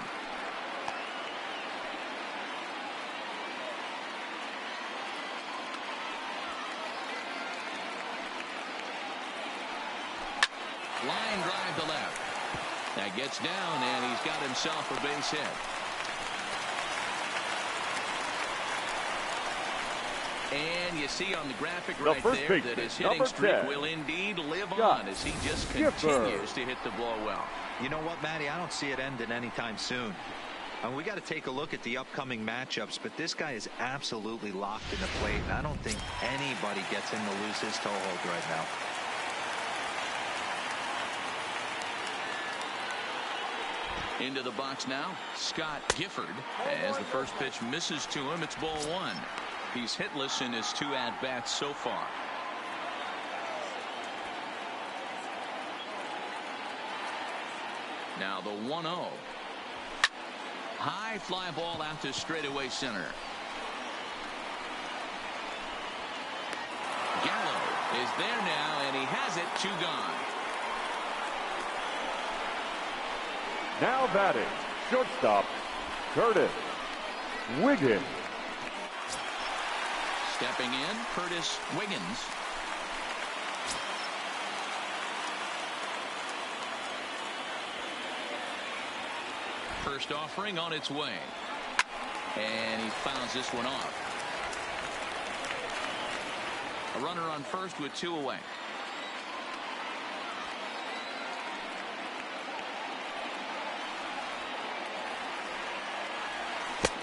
Line drive to left. That gets down, and he's got himself a base hit. And you you see on the graphic The right first there that baseman, his hitting number streak 10, will indeed live Scott on as he just Gifford. continues to hit the ball well. You know what, Matty? I don't see it ending anytime soon. And we got to take a look at the upcoming matchups, but this guy is absolutely locked in the plate, and I don't think anybody gets him to lose his toehold right now. Into the box now, Scott Gifford. As the first pitch misses to him, it's ball one. He's hitless in his 2 at-bats so far. Now the 1-0. High fly ball out to straightaway center. Gallo is there now, and he has it. 2 gone. Now batting, shortstop, Curtis Wiggins. Stepping in, Curtis Wiggins. First offering on its way. And he fouls this one off. A runner on first with 2 away.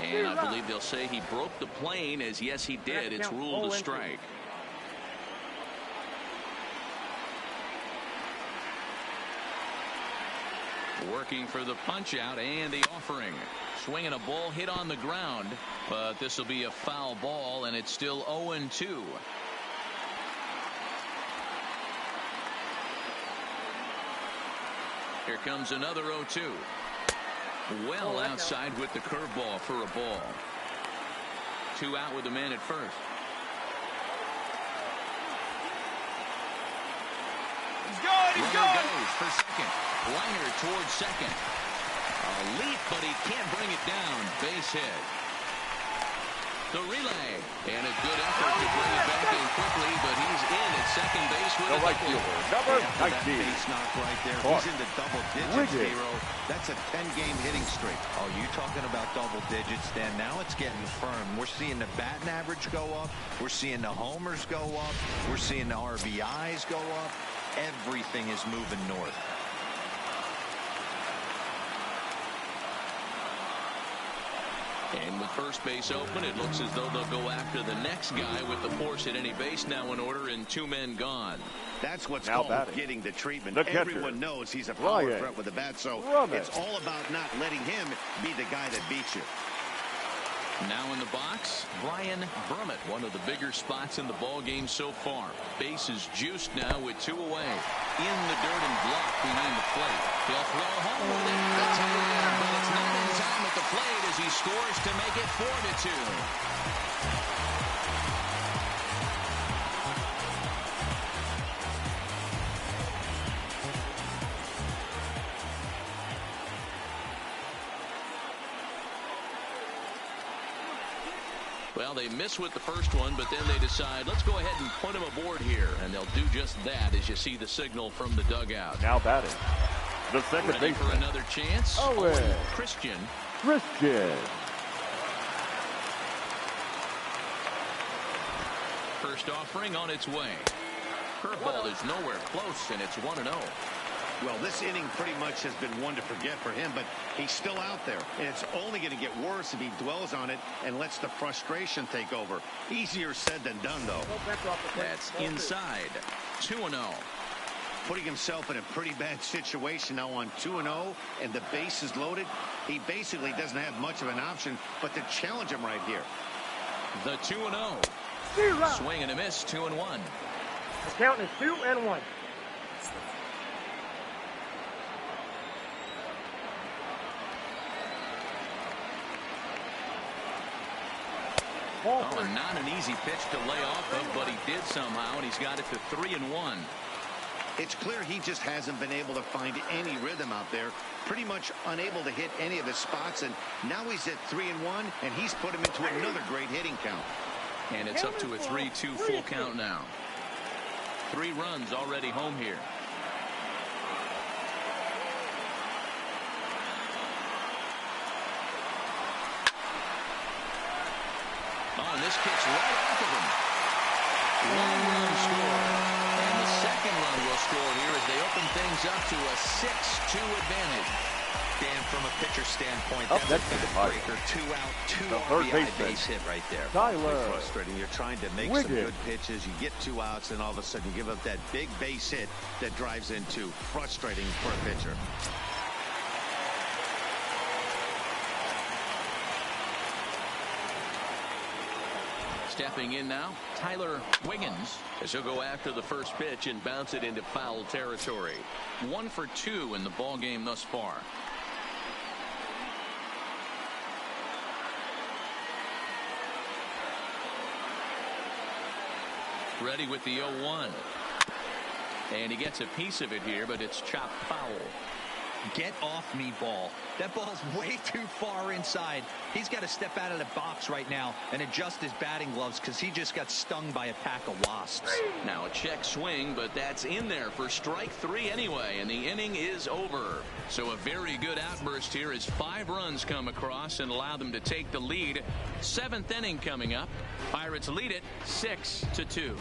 And I believe they'll say he broke the plane, as yes he did. It's ruled a strike. Working for the punch out and the offering. Swinging a ball hit on the ground, but this will be a foul ball, and it's still 0-2. Here comes another 0-2. Well outside with the curveball for a ball. 2 out with the man at first. He's going. He's Runner going. goes for second. Liner towards second. A leap, but he can't bring it down. Base hit. The relay. And a good effort to bring it back in quickly, but he's in at second base with The a right double. fielder, number That 19. base knock right there. Clark He's into double digits, Wiggins. Hero. That's a 10-game hitting streak. Oh, you talking about double digits, Dan? Now it's getting firm. We're seeing the batting average go up. We're seeing the homers go up. We're seeing the RBIs go up. Everything is moving north. And with first base open, it looks as though they'll go after the next guy with the force at any base now in order and 2 men gone. That's what's Now called batting, getting the treatment. the catcher, Everyone knows he's a power Ryan threat with the bat, so Drummond. it's all about not letting him be the guy that beats you. Now in the box, Brian Brummett, one of the bigger spots in the ball game so far. Base is juiced now with 2 away. In the dirt and blocked behind the plate. He'll throw home with it. The tie, but it's not in time at the plate as he scores to make it 4-2. Well, they miss with the first one, but then they decide, let's go ahead and put him aboard here. And they'll do just that as you see the signal from the dugout. Now batting, the second Ready for baseman, another chance. Owen Christian. First offering on its way. Curveball is nowhere close, and it's 1-0. Well, this inning pretty much has been one to forget for him, but he's still out there. And it's only going to get worse if he dwells on it and lets the frustration take over. Easier said than done, though. That's inside. 2-0. Putting himself in a pretty bad situation now on 2-0, and the base is loaded. He basically doesn't have much of an option but to challenge him right here. The 2-0. Swing and a miss, 2-1. The count is 2-1. Oh, not an easy pitch to lay off of, but he did somehow, and he's got it to 3-1. It's clear he just hasn't been able to find any rhythm out there. Pretty much unable to hit any of his spots, and now he's at 3-1, and he's put him into another great hitting count. And it's up to a 3-2 full count now. 3 runs already home here. Oh, and this kicks right off of him. One run scored. And the second run will score here as they open things up to a 6-2 advantage. Dan, from a pitcher standpoint, Up that's next to a the Pirates. backbreaker. 2 out, 2 The third RBI baseman, base hit right there. Tyler Frustrating. You're trying to make some good pitches. You get 2 outs, and all of a sudden you give up that big base hit that drives into frustrating for a pitcher. Stepping in now, Tyler Wiggins, as he'll go after the first pitch and bounce it into foul territory. 1 for 2 in the ball game thus far. Ready with the 0-1. And he gets a piece of it here, but it's chopped foul. Get off me, ball. That ball's way too far inside. He's got to step out of the box right now and adjust his batting gloves because he just got stung by a pack of wasps. Now a check swing, but that's in there for strike 3 anyway, and the inning is over. So a very good outburst here as 5 runs come across and allow them to take the lead. 7th inning coming up. Pirates lead it 6-2.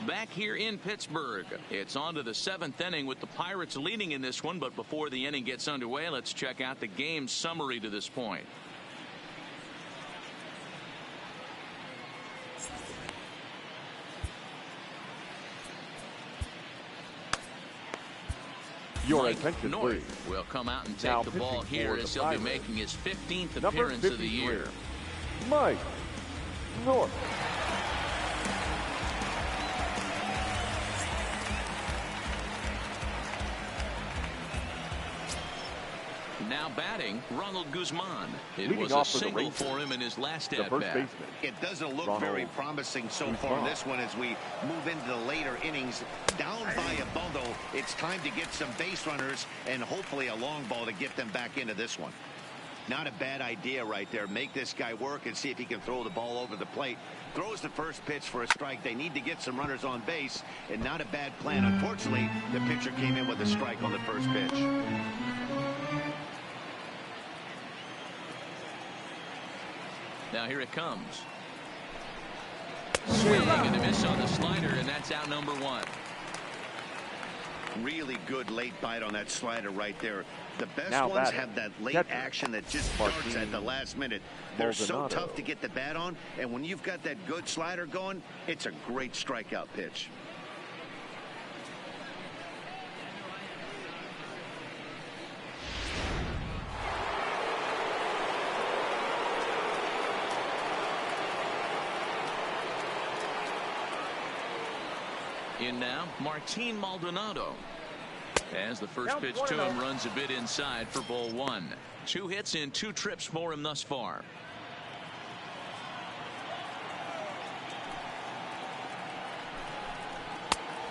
Back here in Pittsburgh, it's on to the 7th inning with the Pirates leading in this one. But before the inning gets underway, let's check out the game summary to this point. Your attention, North please. will come out and take Now the ball pitching here for as the he'll be Pirates, making his 15th number appearance of the 53, year. Mike North. Now batting, Ronald Guzman. It Leading was off a for the single Rangers, for him in his last the first at-bat. baseman. It doesn't look Ronald very promising so far in this one as we move into the later innings. Down by a bundle, it's time to get some base runners and hopefully a long ball to get them back into this one. Not a bad idea right there. Make this guy work and see if he can throw the ball over the plate. Throws the first pitch for a strike. They need to get some runners on base, and not a bad plan. Unfortunately, the pitcher came in with a strike on the first pitch. Now here it comes. Swing and a miss on the slider, and that's out number 1. Really good late bite on that slider right there. The best Now ones batting, have that late catcher, action that just starts at the last minute. They're so Maldonado. tough to get the bat on, and when you've got that good slider going, it's a great strikeout pitch. In now, Martin Maldonado. As the first Count pitch 1-0. to him runs a bit inside for ball 1. 2 hits in 2 trips for him thus far.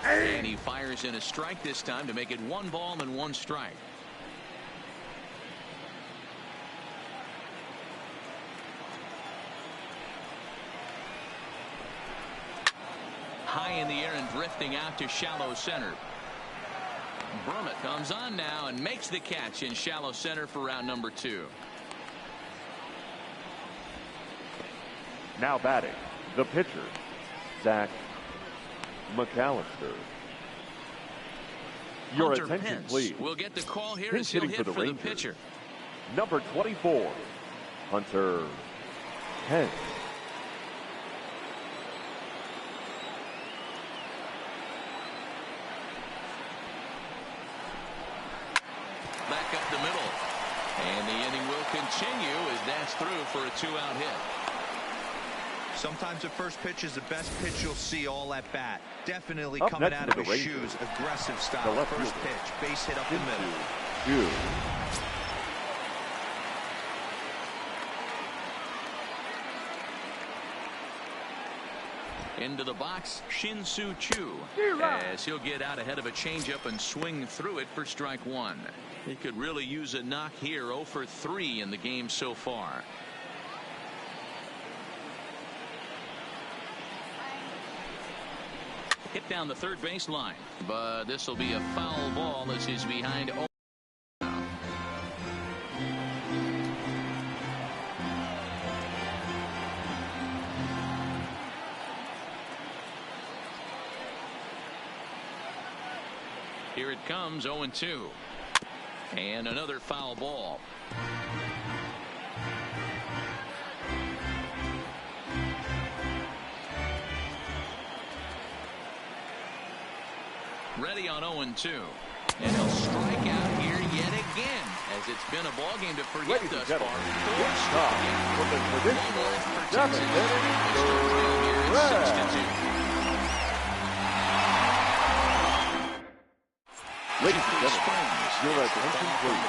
And he fires in a strike this time to make it 1 ball and 1 strike. High in the air and drifting out to shallow center. Brummett comes on now and makes the catch in shallow center for round number 2. Now batting, the pitcher, Zach McAllister. Your Hunter attention, Pence please. will get the call here Pinch as he'll hitting hit for the for the Rangers. pitcher. Number 24, Hunter Pence. Back up the middle. And the inning will continue as that's through for a 2-out hit. Sometimes the first pitch is the best pitch you'll see all at bat. Definitely Up coming next out for of the his Rangers, shoes. Aggressive the style. left First fielder, pitch. Base hit up the middle. 2. Into the box, Shin-Soo Choo, as he'll get out ahead of a changeup and swing through it for strike 1. He could really use a knock here. 0 for 3 in the game so far. Hit down the third baseline, but this will be a foul ball as he's behind. Here it comes, 0-2. And another foul ball. Ready on 0-2. And he'll strike out here yet again, as it's been a ball game to forget thus far. It's time for the traditional 7-inning third. Ladies and gentlemen, your attention please.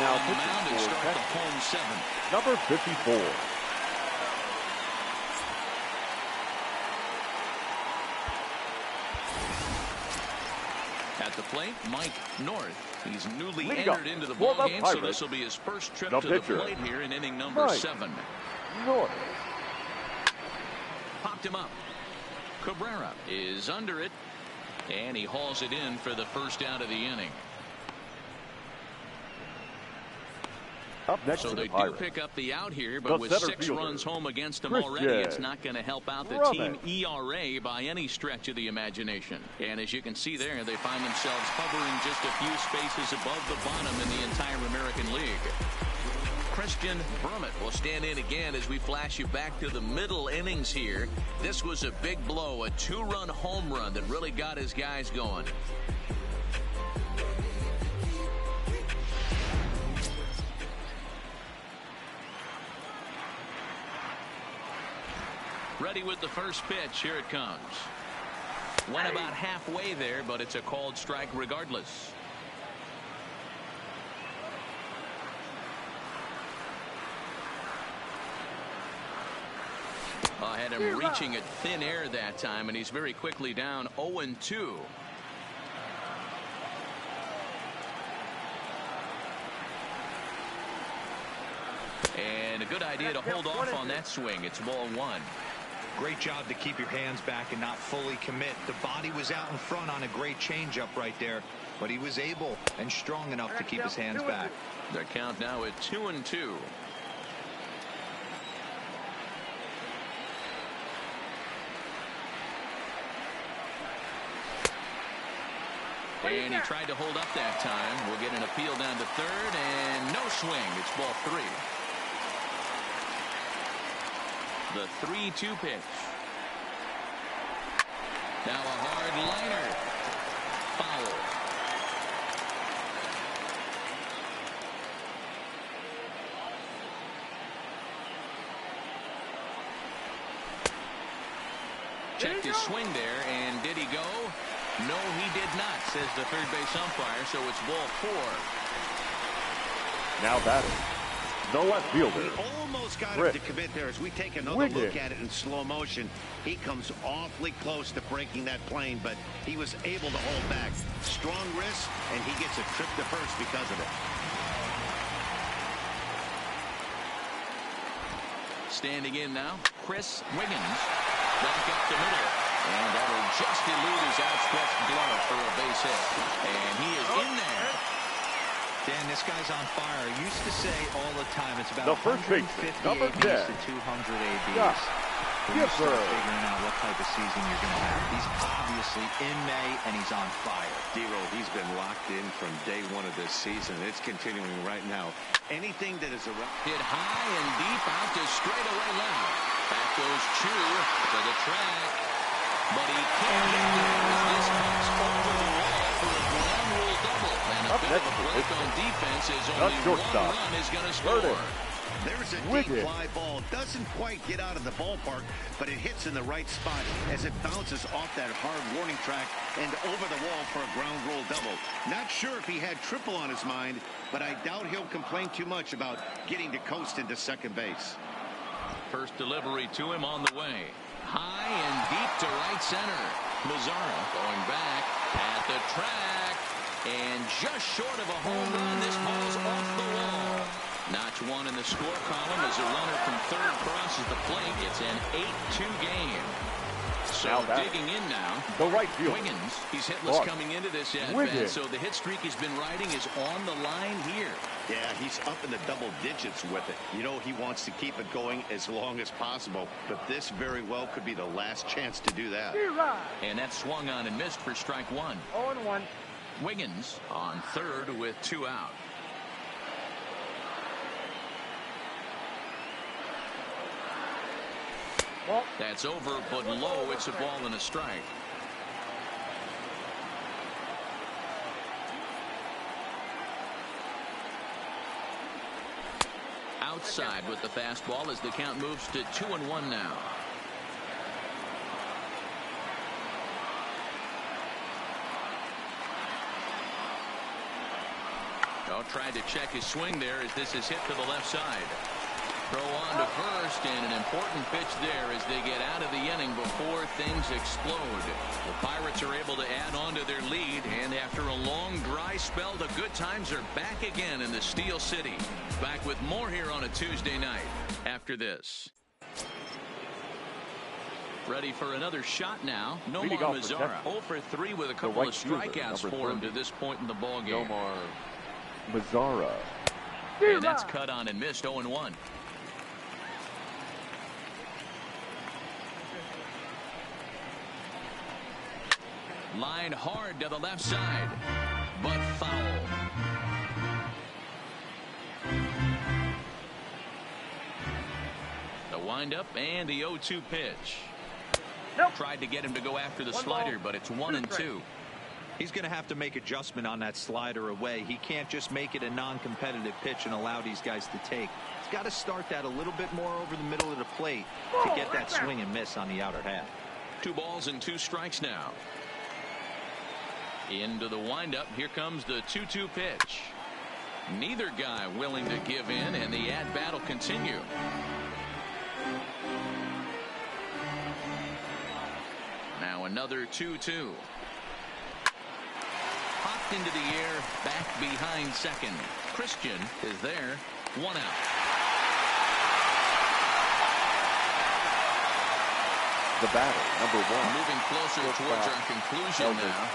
Now pitching for Texas, number 54. At the plate, Mike North. He's newly Leading entered up into the for ball the game, so Pirates, this will be his first trip the to pitcher, the plate here in inning number Mike 7. North. Popped him up. Cabrera is under it, and he hauls it in for the first out of the inning. Up next So to they the do Pirates, pick up the out here, the but with center 6 fielder, runs home against them Christian already, it's not going to help out the team ERA by any stretch of the imagination. And as you can see there, they find themselves hovering just a few spaces above the bottom in the entire American League. Christian Brummett will stand in again as we flash you back to the middle innings here. This was a big blow, a 2-run home run that really got his guys going. Ready with the first pitch. Here it comes. Went about halfway there, but it's a called strike regardless. Had him reaching at thin air that time, and he's very quickly down 0-2. And a good idea to hold off on that swing. It's ball 1. Great job to keep your hands back and not fully commit. The body was out in front on a great changeup right there, but he was able and strong enough to keep his hands back. Their count now at 2-2. And he tried to hold up that time. We'll get an appeal down to third, and no swing. It's ball 3. The 3-2 pitch. Now a hard liner. Foul. Checked his swing there, and did he go? No, he did not, says the third base umpire, so it's ball 4. Now batting, the left fielder. He almost got him to commit there. As we take another look at it in slow motion, he comes awfully close to breaking that plane, but he was able to hold back. Strong wrist, and he gets a trip to first because of it. Standing in now, Chris Wiggins. Back up the middle. And that'll just elude his outstretched glove for a base hit. And he is in there. Dan, this guy's on fire. I used to say all the time it's about The first 150 baseman, number 10. ABs to 200 ABs. Yeah. When you start figuring out what type of season you're going to have. He's obviously in May, and he's on fire. D-Roll, he's been locked in from day 1 of this season. It's continuing right now. Anything that is around. Hit high and deep out to straightaway left. Back goes Chu to the track. But he can't get there as this comes over the wall for a ground rule double. And a bit of a break on defense as only one run is going to score. There's a deep fly ball. Doesn't quite get out of the ballpark, but it hits in the right spot as it bounces off that hard warning track and over the wall for a ground rule double. Not sure if he had triple on his mind, but I doubt he'll complain too much about getting to coast into second base. First delivery to him on the way. High and deep to right center. Mazzara going back at the track. And just short of a home run, this ball's off the wall. Notch 1 in the score column as a runner from third crosses the plate. It's an 8-2 game. So digging in now, the right fielder. Wiggins. He's hitless coming into this at-bat, so the hit streak he's been riding is on the line here. Yeah, he's up in the double digits with it. You know, he wants to keep it going as long as possible, but this very well could be the last chance to do that. And that swung on and missed for strike 1. 0-1. Wiggins on third with 2 out. Ball. That's over, but low. It's a ball and a strike. Outside with the fastball as the count moves to 2-1 now. Tried to check his swing there as this is hit to the left side. Throw on to first, and an important pitch there as they get out of the inning before things explode. The Pirates are able to add on to their lead, and after a long dry spell, the good times are back again in the Steel City. Back with more here on a Tuesday night after this. Ready for another shot now. Nomar Mazara 0 for 3 with a couple of strikeouts for him to this point in the ballgame. Nomar Mazara. And that's cut on and missed. 0-1. Line hard to the left side, but foul. The windup and the 0-2 pitch. Nope. Tried to get him to go after the slider, but it's 1-2. He's going to have to make adjustment on that slider away. He can't just make it a non-competitive pitch and allow these guys to take. He's got to start that a little bit more over the middle of the plate to get that swing and miss on the outer half. 2 balls and 2 strikes now. Into the windup. Here comes the 2-2 pitch. Neither guy willing to give in, and the at-bat will continue. Now another 2-2. Popped into the air, back behind second. Christian is there. 1 out. The batter, number 1. Moving closer towards our conclusion now.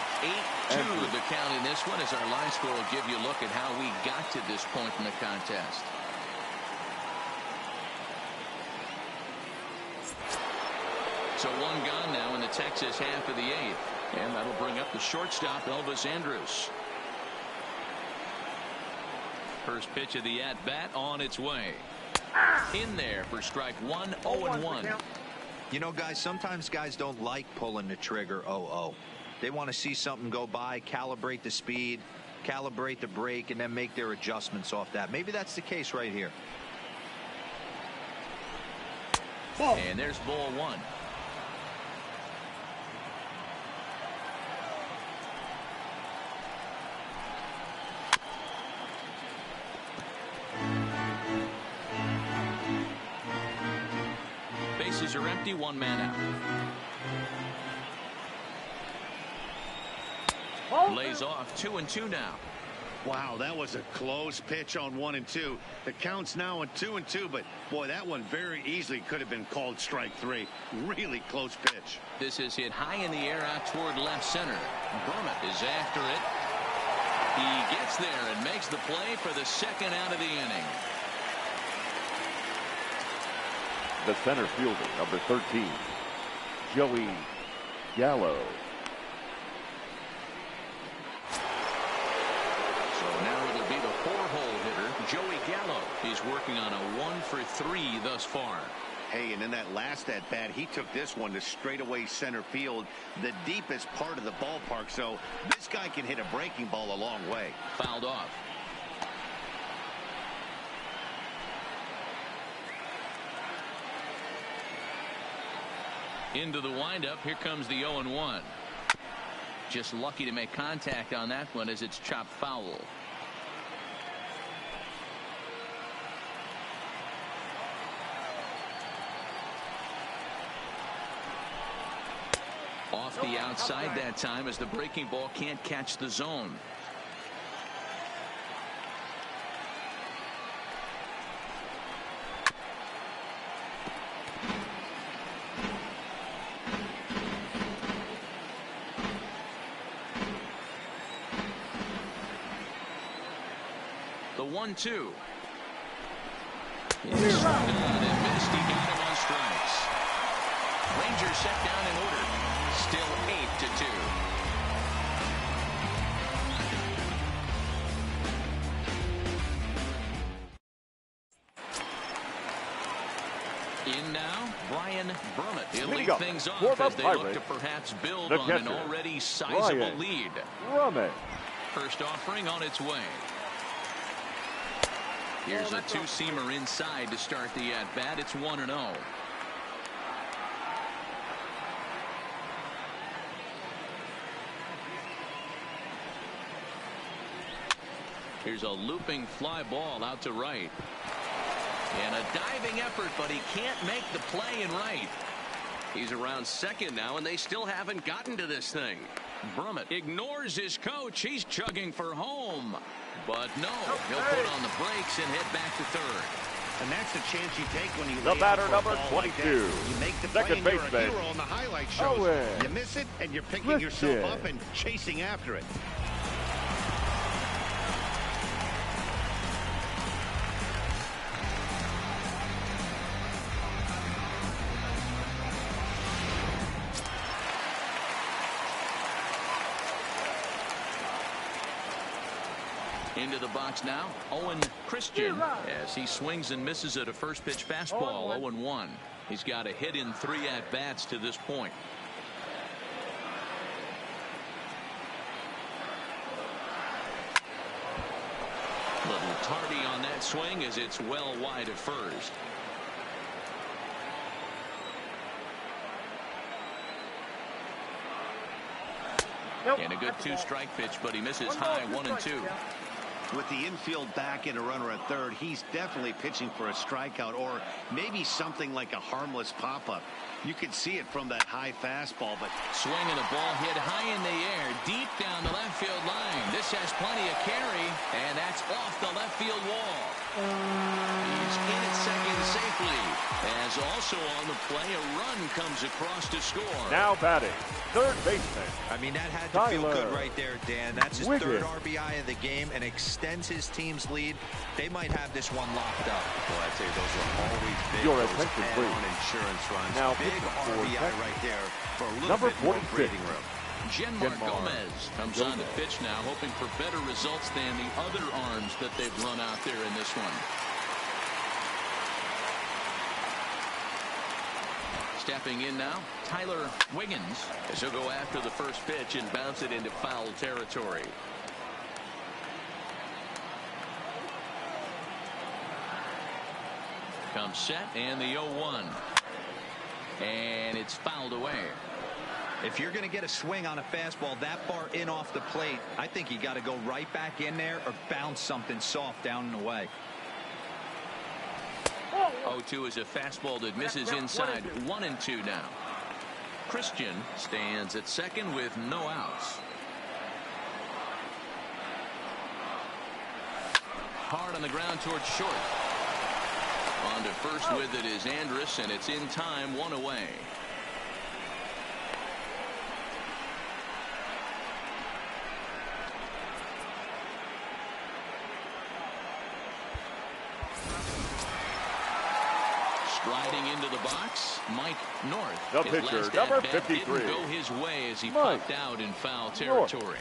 8-2 the count in this one, as our line score will give you a look at how we got to this point in the contest. So 1 gone now in the Texas half of the 8th. And that'll bring up the shortstop, Elvis Andrus. First pitch of the at-bat on its way. In there for strike 1, 0-1. You know, guys, sometimes guys don't like pulling the trigger 0-0. They want to see something go by, calibrate the speed, calibrate the brake, and then make their adjustments off that. Maybe that's the case right here. And there's ball 1. Bases are empty, 1 man out. Lays off 2-2 now. Wow, that was a close pitch on 1 and 2. The count's now on 2 and 2, but boy, that one very easily could have been called strike 3. Really close pitch. This is hit high in the air out toward left center. Berman is after it. He gets there and makes the play for the 2nd out of the inning. The center fielder, number 13, Joey Gallo. So now it'll be the 4-hole hitter, Joey Gallo. He's working on a 1 for 3 thus far. Hey, and in that last at-bat, he took this one to straightaway center field, the deepest part of the ballpark. So this guy can hit a breaking ball a long way. Fouled off. Into the windup. Here comes the 0-1. Just lucky to make contact on that one as it's chopped foul. Off the outside that time as the breaking ball can't catch the zone. The 1-2. It's swung on and missed. He got him on strikes. Rangers set down in order. Still 8-2. In now, Brian Brummett. He'll Leading lead up things for off the as they look Pirates, to perhaps build the on an catcher, already sizable Brian lead. Brummett. First offering on its way. Here's a two-seamer inside to start the at-bat. It's 1-0. Here's a looping fly ball out to right. And a diving effort, but he can't make the play in right. He's around second now, and they still haven't gotten to this thing. Brummett ignores his coach. He's chugging for home. But no, he'll put on the brakes and head back to third. And that's the chance you take when you The lay batter, out for a number ball 22. Like that. You make the Second play and you're a baseman. hero on the highlight shows. Owen You miss it, and you're picking Christian. yourself up and chasing after it. Into the box now, Owen Christian, as he swings and misses at a first pitch fastball. 0-1. He's got a hit in 3 at-bats to this point. Little tardy on that swing as it's well wide of first. And a good 2-strike pitch, but he misses high 1-2. With the infield back and a runner at third, he's definitely pitching for a strikeout or maybe something like a harmless pop-up. You could see it from that high fastball, but swinging the ball hit high in the air, deep down the left field line. This has plenty of carry, and that's off the left field wall. He's in at second safely, as also on the play, a run comes across to score. Now batting, third baseman. I mean, that had to feel good right there, Dan. That's his third RBI of the game and extends his team's lead. They might have this one locked up. well, I'd say those are always big. Your those attention, please. add-on insurance runs. Now, big RBI right there for a little number bit more 46. breathing room. Genmar Gomez comes on the pitch now, hoping for better results than the other arms that they've run out there in this one. Stepping in now, Tyler Wiggins, as he'll go after the first pitch and bounce it into foul territory. Comes set, and the 0-1. And it's fouled away. If you're going to get a swing on a fastball that far in off the plate, I think you got to go right back in there or bounce something soft down and away. 0-2 is a fastball that misses inside. 1-2 now. Christian stands at second with no outs. Hard on the ground towards short. On to first with it is Andrus, and it's in time, 1 away. Striding into the box, Mike North. The His pitcher, last number at-bat 53. didn't go his way as he Mike popped out in foul territory.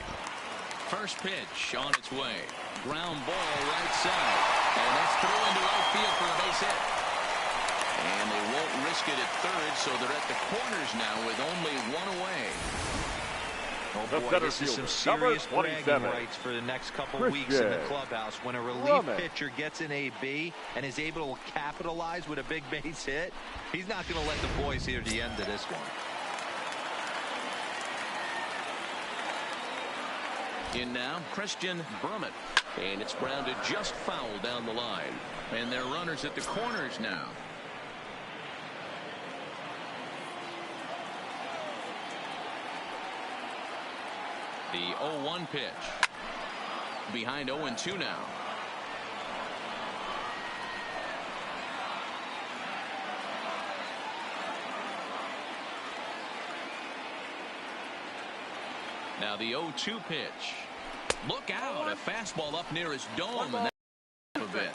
First pitch on its way. Ground ball right side. And that's through into right field for a base hit. And they won't risk it at third, so they're at the corners now with only 1 away. Oh boy, this is some serious bragging rights for the next couple weeks in the clubhouse. When a relief pitcher gets an AB and is able to capitalize with a big base hit, he's not going to let the boys hear the end of this one. In now, Christian Brummett. And it's grounded just foul down the line. And they're runners at the corners now. The 0-1 pitch. Behind 0-2 now. Now the 0-2 pitch. Look out, a fastball up near his dome, and that's a bit.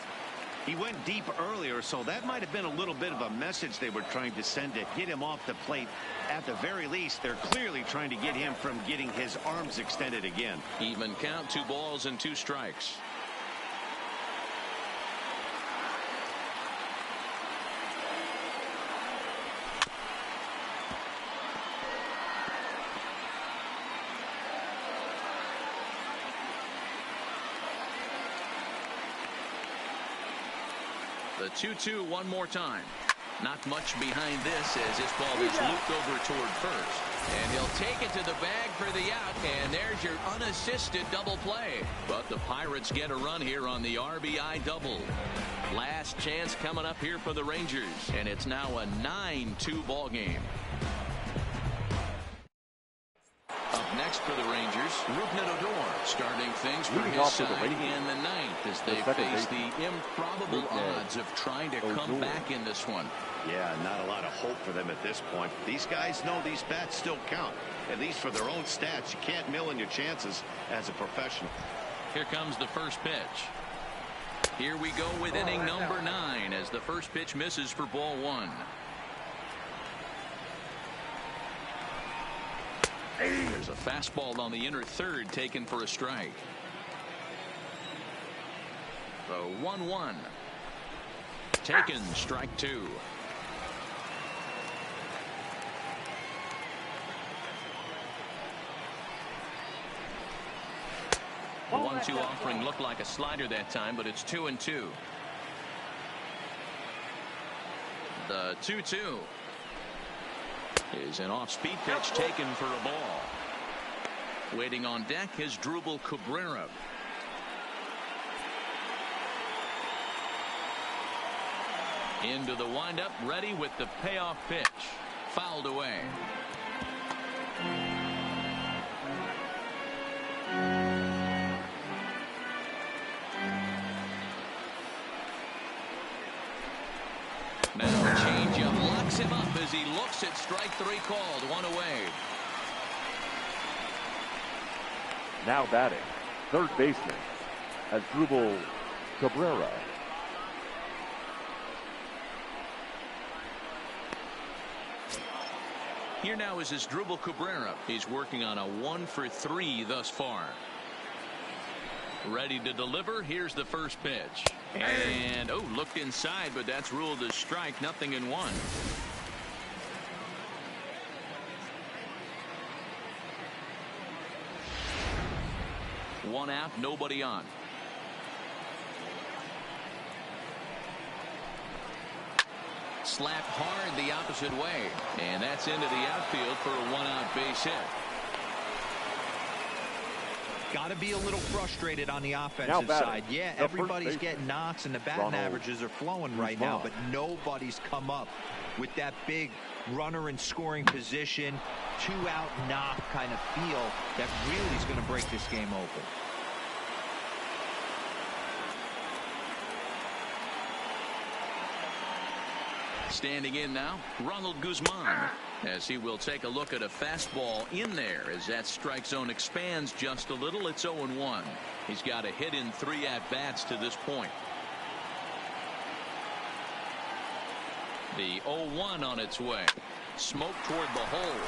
He went deep earlier, so that might have been a little bit of a message they were trying to send to get him off the plate. At the very least, they're clearly trying to get him from getting his arms extended again. Even count, 2 balls and 2 strikes. The 2-2 one more time. Not much behind this as this ball is looped over toward first. And he'll take it to the bag for the out. And there's your unassisted double play. But the Pirates get a run here on the RBI double. Last chance coming up here for the Rangers. And it's now a 9-2 ball game. Up next for the Rangers, Rougned Odor starting things for his side in the ninth as they face the improbable odds of trying to come back in this one. Yeah, not a lot of hope for them at this point. These guys know these bats still count, at least for their own stats. You can't mill in your chances as a professional. Here comes the first pitch. Here we go with inning number 9 as the first pitch misses for ball 1. There's a fastball on the inner third taken for a strike. The 1-1. Taken, strike 2. The 1-2 offering looked like a slider that time, but it's 2-2. The 2-2 is an off-speed pitch taken for a ball. Waiting on deck is Drupal Cabrera. Into the windup, ready with the payoff pitch. Fouled away. Now a changeup locks him up as he looks at strike 3 called. 1 away. Now batting, third baseman, Drupal Cabrera. Here now is Drupal Cabrera. He's working on a 1-for-3 thus far. Ready to deliver. Here's the first pitch. And, looked inside, but that's ruled a strike. Nothing in 1. One out, nobody on. Slapped hard the opposite way. And that's into the outfield for a 1-out base hit. Got to be a little frustrated on the offensive side. Yeah, everybody's getting knocks and the batting averages are flowing right now, but nobody's come up with that big runner in scoring position, 2-out knock kind of feel that really is going to break this game open. Standing in now, Ronald Guzman, as he will take a look at a fastball in there as that strike zone expands just a little. It's 0-1. He's got a hit in 3 at-bats to this point. The 0-1 on its way. Smoke toward the hole.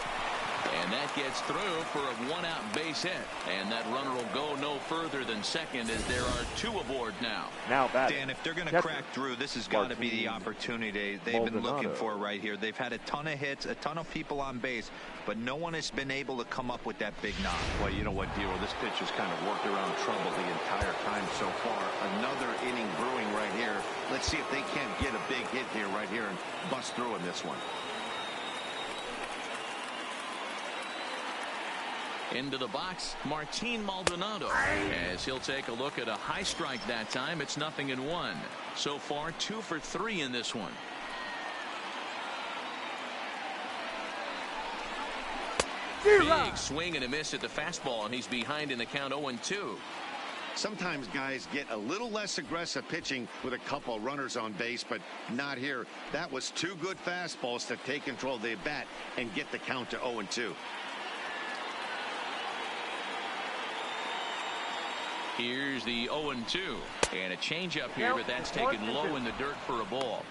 And that gets through for a 1-out base hit. And that runner will go no further than second as there are 2 aboard now. Dan, if they're going to crack through, this has got to be the opportunity they've been looking for right here. They've had a ton of hits, a ton of people on base, but no one has been able to come up with that big knock. Well, you know what, Dero, this pitch has kind of worked around trouble the entire time so far. Another inning brewing right here. Let's see if they can't get a big hit here right here and bust through in this one. Into the box, Martin Maldonado, as he'll take a look at a high strike that time. It's 0-1. So far, 2 for 3 in this one. Big swing and a miss at the fastball, and he's behind in the count 0-2. Sometimes guys get a little less aggressive pitching with a couple runners on base, but not here. That was 2 good fastballs to take control of the bat and get the count to 0-2. Here's the 0-2, and a changeup here, but that's taken low in the dirt for a ball.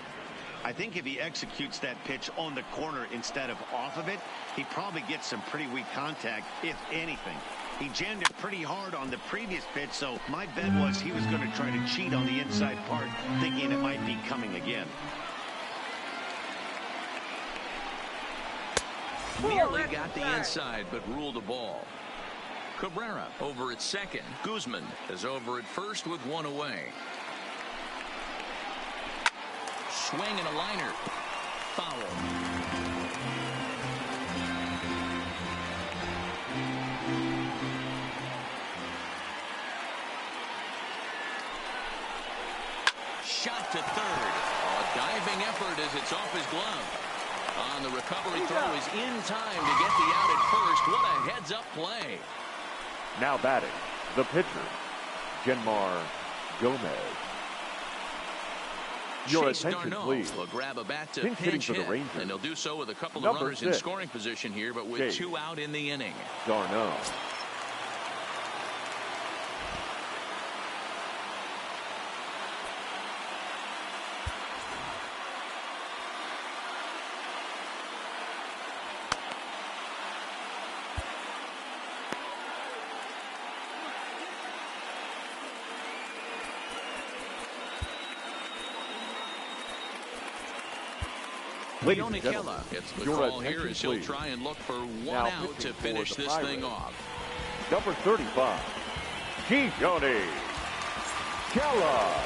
I think if he executes that pitch on the corner instead of off of it, he probably gets some pretty weak contact, if anything. He jammed it pretty hard on the previous pitch, so my bet was he was going to try to cheat on the inside part, thinking it might be coming again. Nearly got the inside, but ruled a ball. Cabrera over at second. Guzman is over at first with 1 away. swing and a liner. Foul. Shot to third. A diving effort as it's off his glove. On the recovery throw is in time to get the out at first. What a heads-up play. Now batting, the pitcher, Gomez. Your Chase attention, Darno please. will grab a bat to Pinch hitting pinch for the hit, Rangers. and he'll do so with a couple of Number runners 6. in scoring position here, but with Chase 2 out in the inning. Darno. Ladies and gentlemen, It's the your call here attention, as he'll please. try and look for one Now out pitching to for finish the this thing Pirates. off. Number 35, Johnny Kella.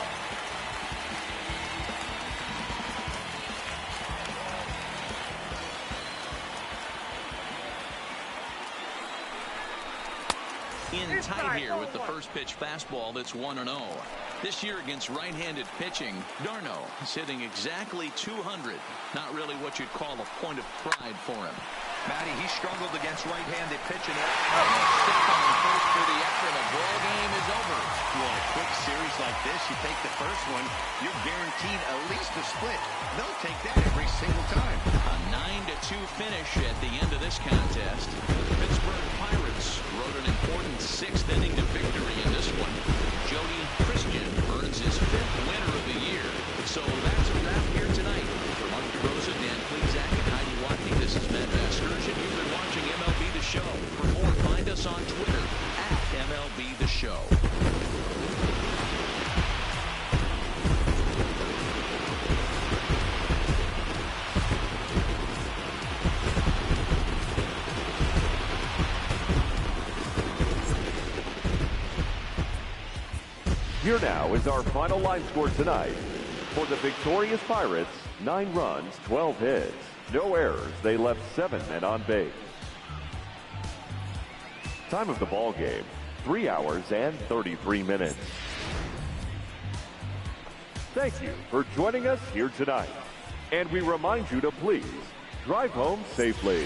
In tight here with the first pitch fastball that's 1-0. This year against right-handed pitching, Darno is hitting exactly 200. Not really what you'd call a point of pride for him. Matty, he struggled against right-handed pitching. Stick on first for the extra. The ball game is over. Well, a quick series like this, you take the first one, you're guaranteed at least a split. They'll take that every single time. A 9-2 finish at the end of this contest. The Pittsburgh Pirates rode an important 6th inning to victory in this one. Jody Christian earns his 5th winner of the year. So that's a wrap here tonight. For Mark Rosa, Dan Plesac, and Heidi Watney, this is Matt Vasgersian. You've been watching MLB The Show. For more, find us on Twitter at MLB The Show. Here now is our final line score tonight. For the victorious Pirates, 9 runs, 12 hits. No errors. They left 7 men on base. Time of the ball game, 3 hours and 33 minutes. Thank you for joining us here tonight. And we remind you to please drive home safely.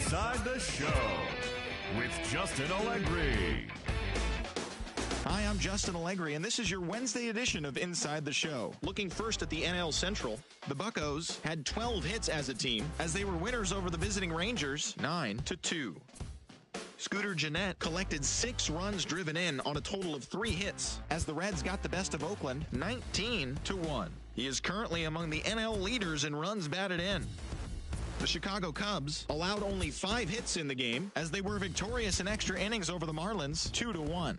Inside the Show with Justin Allegri. Hi, I'm Justin Allegri, and this is your Wednesday edition of Inside the Show. Looking first at the NL Central, the Buccos had 12 hits as a team as they were winners over the visiting Rangers 9-2. Scooter Gennett collected 6 runs driven in on a total of 3 hits as the Reds got the best of Oakland 19-1. He is currently among the NL leaders in runs batted in. The Chicago Cubs allowed only 5 hits in the game as they were victorious in extra innings over the Marlins 2-1.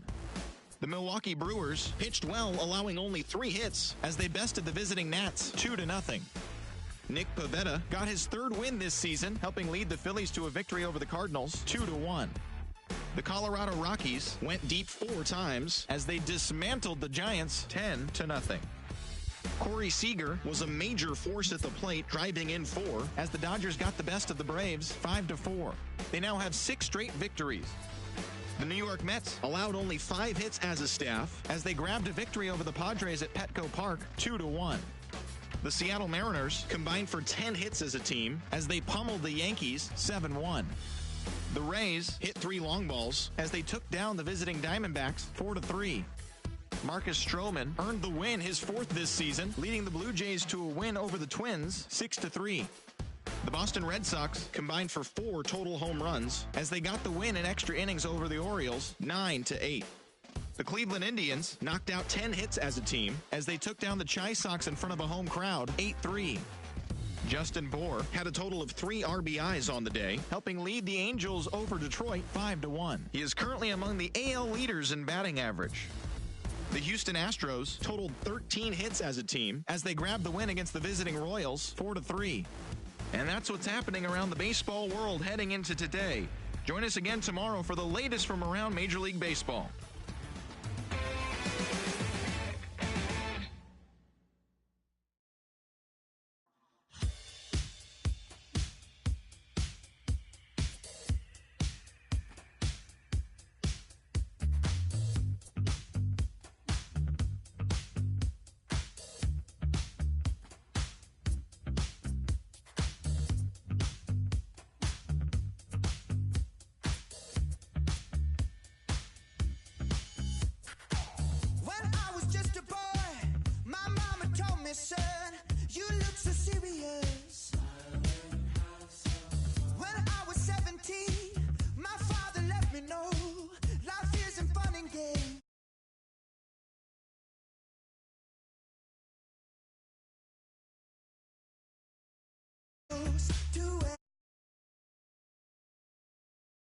The Milwaukee Brewers pitched well, allowing only 3 hits as they bested the visiting Nats 2-0. Nick Pivetta got his 3rd win this season, helping lead the Phillies to a victory over the Cardinals 2-1. The Colorado Rockies went deep 4 times as they dismantled the Giants 10-0. Corey Seager was a major force at the plate, driving in 4 as the Dodgers got the best of the Braves 5-4. They now have 6 straight victories. The New York Mets allowed only 5 hits as a staff as they grabbed a victory over the Padres at Petco Park 2-1. The Seattle Mariners combined for 10 hits as a team as they pummeled the Yankees 7-1. The Rays hit 3 long balls as they took down the visiting Diamondbacks 4-3. Marcus Stroman earned the win, his 4th this season, leading the Blue Jays to a win over the Twins 6-3. The Boston Red Sox combined for 4 total home runs as they got the win in extra innings over the Orioles 9-8. The Cleveland Indians knocked out 10 hits as a team as they took down the Chi Sox in front of a home crowd 8-3. Justin Bour had a total of 3 RBIs on the day, helping lead the Angels over Detroit 5-1. He is currently among the AL leaders in batting average. The Houston Astros totaled 13 hits as a team as they grabbed the win against the visiting Royals 4-3. And that's what's happening around the baseball world heading into today. Join us again tomorrow for the latest from around Major League Baseball. Son, you look so serious. When I was 17, my father let me know life isn't fun and games.